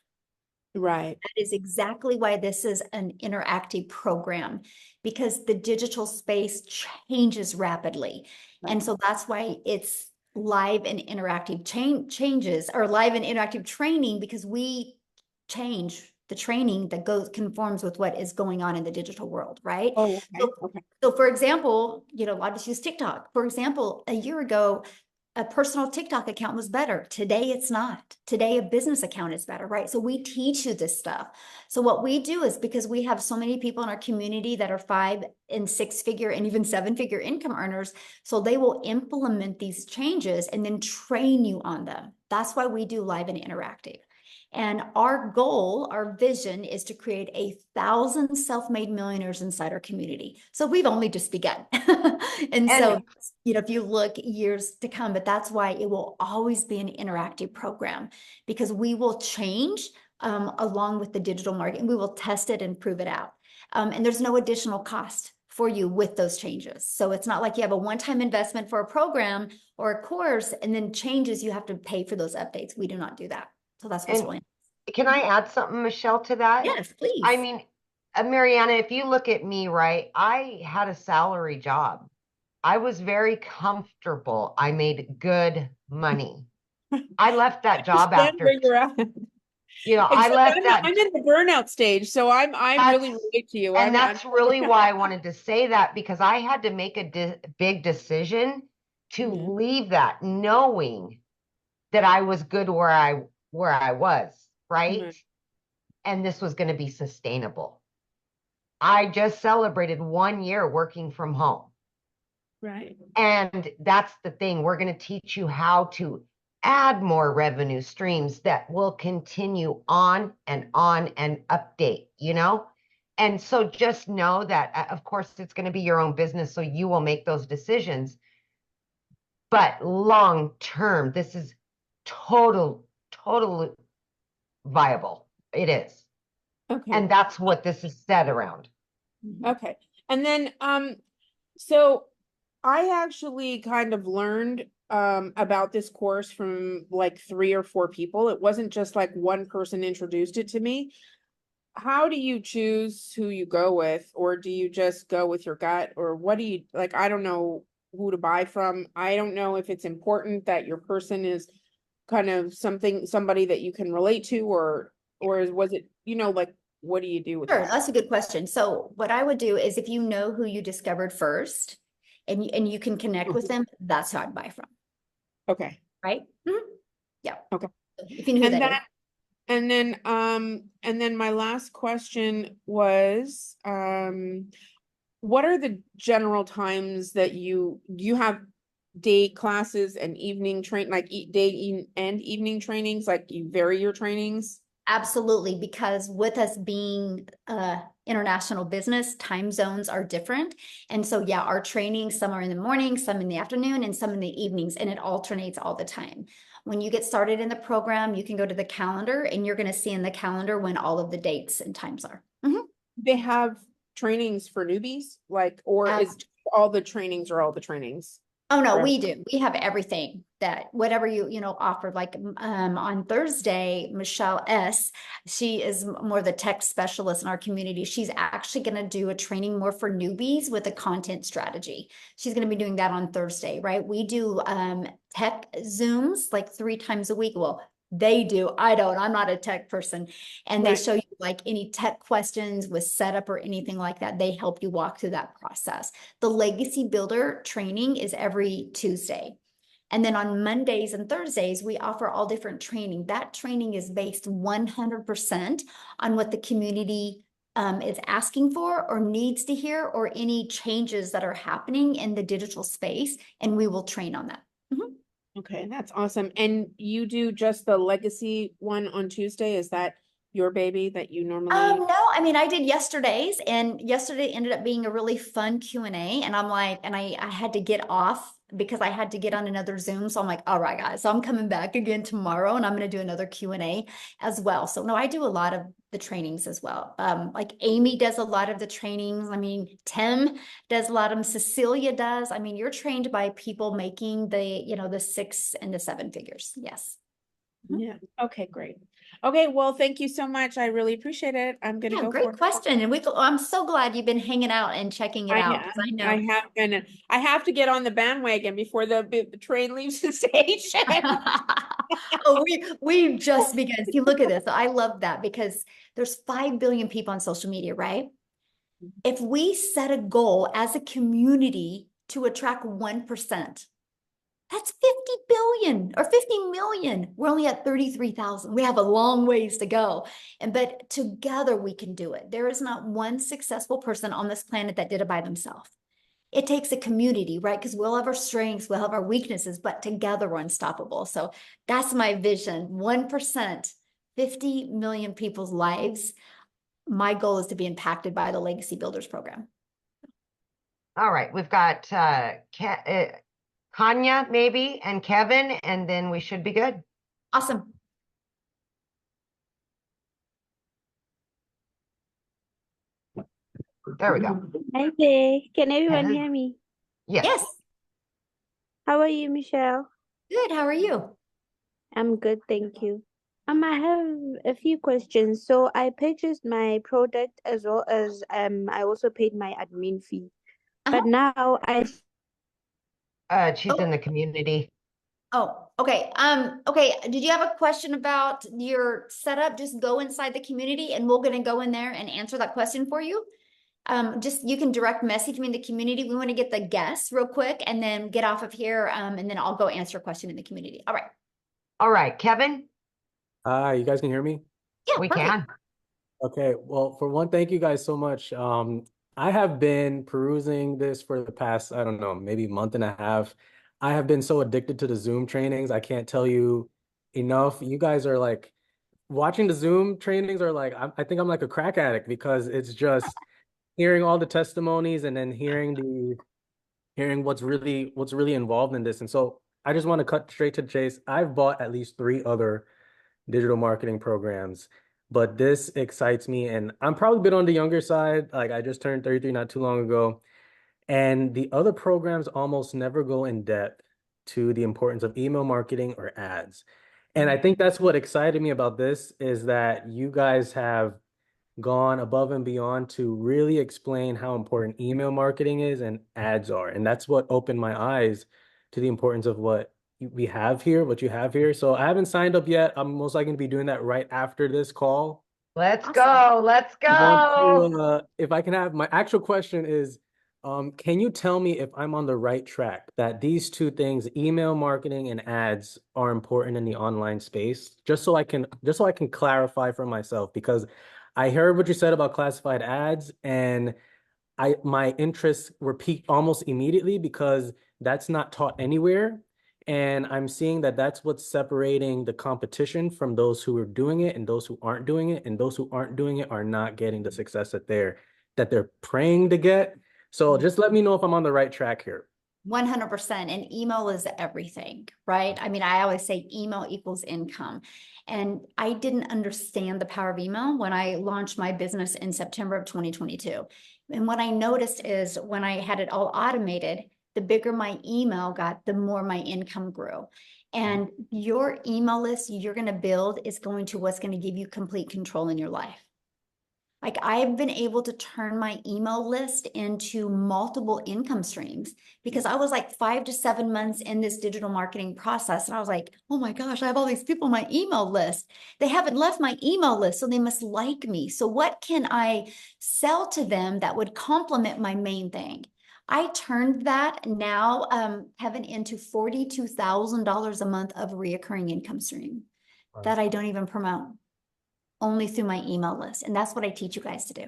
Right.
That is exactly why this is an interactive program, because the digital space changes rapidly.
Right.
And so that's why it's live and interactive changes, or live and interactive training, because we change the training that conforms with what is going on in the digital world, right?
Oh, okay. Okay.
So for example, a lot of us use TikTok. For example, a year ago, a personal TikTok account was better. Today, it's not. Today, a business account is better, right? So we teach you this stuff. So what we do is, because we have so many people in our community that are 5 and 6 figure and even 7 figure income earners, so they will implement these changes and then train you on them. That's why we do live and interactive. And our goal, our vision, is to create 1,000 self-made millionaires inside our community. So we've only just begun. and so, if you look years to come, but that's why it will always be an interactive program, because we will change along with the digital market, and we will test it and prove it out. And there's no additional cost for you with those changes. So it's not like you have a one-time investment for a program or a course and then changes, you have to pay for those updates. We do not do that. So that's what's really.
Can I add something, Michelle, to that?
Yes, please.
I mean, Mariana, if you look at me, right, I had a salary job. I was very comfortable. I made good money. I left that job after.
Where you're at.
I left that.
I'm in the burnout stage, so I'm really relate to you.
And that's really why I wanted to say that, because I had to make a big decision to leave that, knowing that I was good where I was, right? And this was going to be sustainable. I just celebrated 1 year working from home.
Right.
And that's the thing. We're going to teach you how to add more revenue streams that will continue on and update, And so just know that, of course, it's going to be your own business, so you will make those decisions. But long term, this is totally viable. It is.
Okay.
And that's what this is set around.
Okay. And then, so I actually kind of learned about this course from like 3 or 4 people. It wasn't just like one person introduced it to me. How do you choose who you go with, or do you just go with your gut, or what do you like? I don't know who to buy from. I don't know if it's important that your person is kind of somebody that you can relate to, or was it, like, what do you do with
Sure,
that?
that's a good question. So what I would do is, if you know who you discovered first and you can connect with them, that's who I'd buy from.
Okay.
Right? Yeah.
Okay.
If you knew who that is.
And then my last question was, what are the general times that you have day classes and evening day and evening trainings, like you vary your trainings?
Absolutely, because with us being international business, time zones are different. And so, yeah, our training, some are in the morning, some in the afternoon, and some in the evenings, and it alternates all the time. When you get started in the program, you can go to the calendar, and you're going to see in the calendar when all of the dates and times are.
They have trainings for newbies, or is all the trainings or all the trainings?
Oh no, we do. We have everything that whatever you offer. Like on Thursday, Michelle S., she is more the tech specialist in our community. She's actually going to do a training more for newbies with a content strategy. She's going to be doing that on Thursday, right? We do tech Zooms like 3 times a week. Well, they do. I don't. I'm not a tech person. And they show you like any tech questions with setup or anything like that. They help you walk through that process. The Legacy Builder training is every Tuesday. And then on Mondays and Thursdays, we offer all different training. That training is based 100% on what the community is asking for or needs to hear, or any changes that are happening in the digital space, and we will train on that.
Okay, that's awesome. And you do just the legacy one on Tuesday? Is that your baby that you normally?
No, I mean, I did yesterday's, and yesterday ended up being a really fun Q&A. And I'm like, and I had to get off because I had to get on another Zoom. So I'm like, all right, guys, so I'm coming back again tomorrow, and I'm going to do another Q&A as well. So no, I do a lot of the trainings as well. Like Amy does a lot of the trainings. I mean, Tim does a lot of them. Cecilia does. I mean, you're trained by people making the 6 and the 7 figures. Yes.
Yeah. Okay, great. Okay, well, thank you so much. I really appreciate it. I'm gonna go
Great
for it.
question. And I'm so glad you've been hanging out and checking it out. I know.
I have been. I have to get on the bandwagon before the train leaves the station.
Oh, we just begun. See, look at this. I love that because there's 5 billion people on social media, right? If we set a goal as a community to attract 1%, that's 50 billion or 50 million. We're only at 33,000. We have a long ways to go. But together we can do it. There is not one successful person on this planet that did it by themselves. It takes a community, right? Because we'll have our strengths, we'll have our weaknesses, but together we're unstoppable. So that's my vision. 1%, 50 million people's lives. My goal is to be impacted by the Legacy Builders program.
All right, we've got Kanya maybe and Kevin, and then we should be good.
Awesome.
There we go.
Hi there. Can everyone
Hello.
hear me?
Yes.
How are you, Michelle?
Good. How are you?
I'm good, thank you. I have a few questions. So I purchased my product as well as I also paid my admin fee. But now
She's in the community.
Oh, okay. Okay. Did you have a question about your setup? Just go inside the community and we're gonna go in there and answer that question for you. You can direct message me in the community. We want to get the guests real quick and then get off of here. And then I'll go answer a question in the community. All right.
All right, Kevin.
Hi, you guys can hear me?
Yeah,
we
perfect.
can.
Okay, well, for one, thank you guys so much. I have been perusing this for the past, I don't know, maybe month and a half. I have been so addicted to the Zoom trainings. I can't tell you enough. You guys are like, watching the Zoom trainings are like, I think I'm like a crack addict because it's just hearing all the testimonies and then hearing what's really involved in this. And so I just want to cut straight to the chase. I've bought at least 3 other digital marketing programs, but this excites me. And I'm probably a bit on the younger side. Like I just turned 33 not too long ago. And the other programs almost never go in depth to the importance of email marketing or ads. And I think that's what excited me about this is that you guys have gone above and beyond to really explain how important email marketing is and ads are. And that's what opened my eyes to the importance of what you have here. So I haven't signed up yet. I'm most likely going to be doing that right after this call.
Let's go. Let's go.
If I can have my actual question is, can you tell me if I'm on the right track that these 2 things, email marketing and ads, are important in the online space? Just so I can clarify for myself, because I heard what you said about classified ads and my interests were piqued almost immediately because that's not taught anywhere. And I'm seeing that that's what's separating the competition from those who are doing it and those who aren't doing it. And those who aren't doing it are not getting the success that they're praying to get. So just let me know if I'm on the right track here.
100%. And email is everything, right? I mean, I always say email equals income. And I didn't understand the power of email when I launched my business in September of 2022. And what I noticed is when I had it all automated, the bigger my email got, the more my income grew. And your email list you're going to build is what's going to give you complete control in your life. Like I've been able to turn my email list into multiple income streams because I was like 5 to 7 months in this digital marketing process. And I was like, oh my gosh, I have all these people on my email list. They haven't left my email list, so they must like me. So what can I sell to them that would complement my main thing? I turned that now, Kevin, into $42,000 a month of reoccurring income stream that I don't even promote, only through my email list. And that's what I teach you guys to do.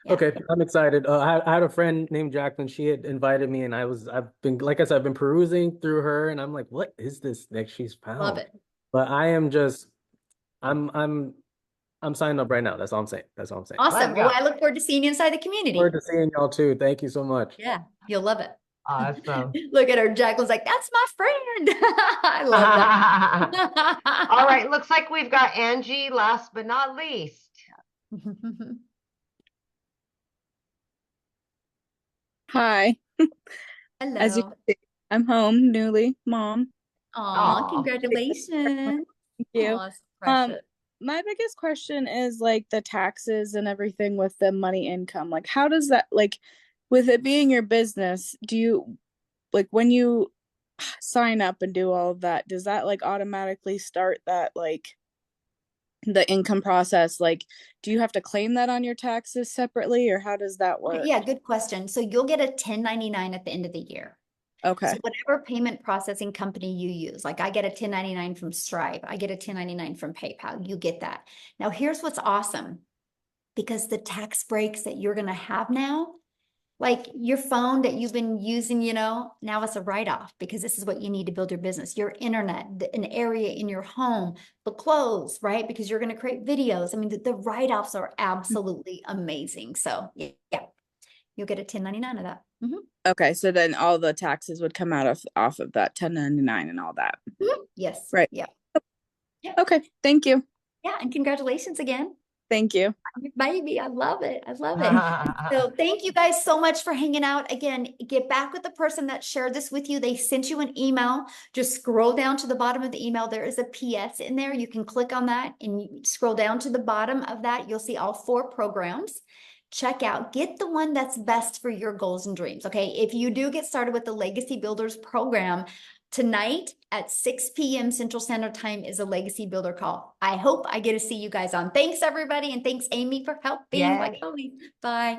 Yeah.
Okay, I'm excited. I had a friend named Jacqueline. She had invited me, and I've been, like I said, I've been perusing through her, and I'm like, what is this that she's found?
Love it.
But I am just, I'm signing up right now. That's all I'm saying. That's all I'm saying.
Awesome.
Let's go.
Well, I look forward to seeing you inside the community.
Forward to seeing y'all too. Thank you so much.
Yeah, you'll love it.
Awesome.
Look at her. Jacqueline's like, that's my friend. I love that.
All right, looks like we've got Angie last but not least.
Hi. As you
Hello.
can see, I'm home, newly mom.
Aw,
Aw.
congratulations.
Thank you.
Aw, so precious.
My biggest question is like the taxes and everything with the money income. Like, how does that, like, with it being your business, do you, like, when you sign up and do all of that, does that like automatically start that, like, the income process? Like, do you have to claim that on your taxes separately, or how does that work?
Yeah, good question. So you'll get a 1099 at the end of the year.
Okay.
So whatever payment processing company you use, like I get a 1099 from Stripe, I get a 1099 from PayPal, you get that. Now here's what's awesome, because the tax breaks that you're going to have now, like your phone that you've been using, now it's a write-off because this is what you need to build your business, your internet, an area in your home, the clothes, right? Because you're going to create videos. I mean, the write-offs are absolutely amazing. So yeah, you'll get a 1099 of that.
Okay, so then all the taxes would come out of off of that 1099 and all that.
Yes.
Right.
Yeah.
Okay, thank you.
Yeah, and congratulations again.
Thank you.
Baby, I love it. I love it. So thank you guys so much for hanging out. Again, get back with the person that shared this with you. They sent you an email. Just scroll down to the bottom of the email. There is a PS in there. You can click on that and you scroll down to the bottom of that. You'll see all 4 programs. Check out, get the one that's best for your goals and dreams. Okay. If you do get started with the Legacy Builders program, tonight at 6 p.m. Central Standard Time is a Legacy Builder call. I hope I get to see you guys on. Thanks, everybody. And thanks, Amy, for helping.
Yay.
Like always. Bye.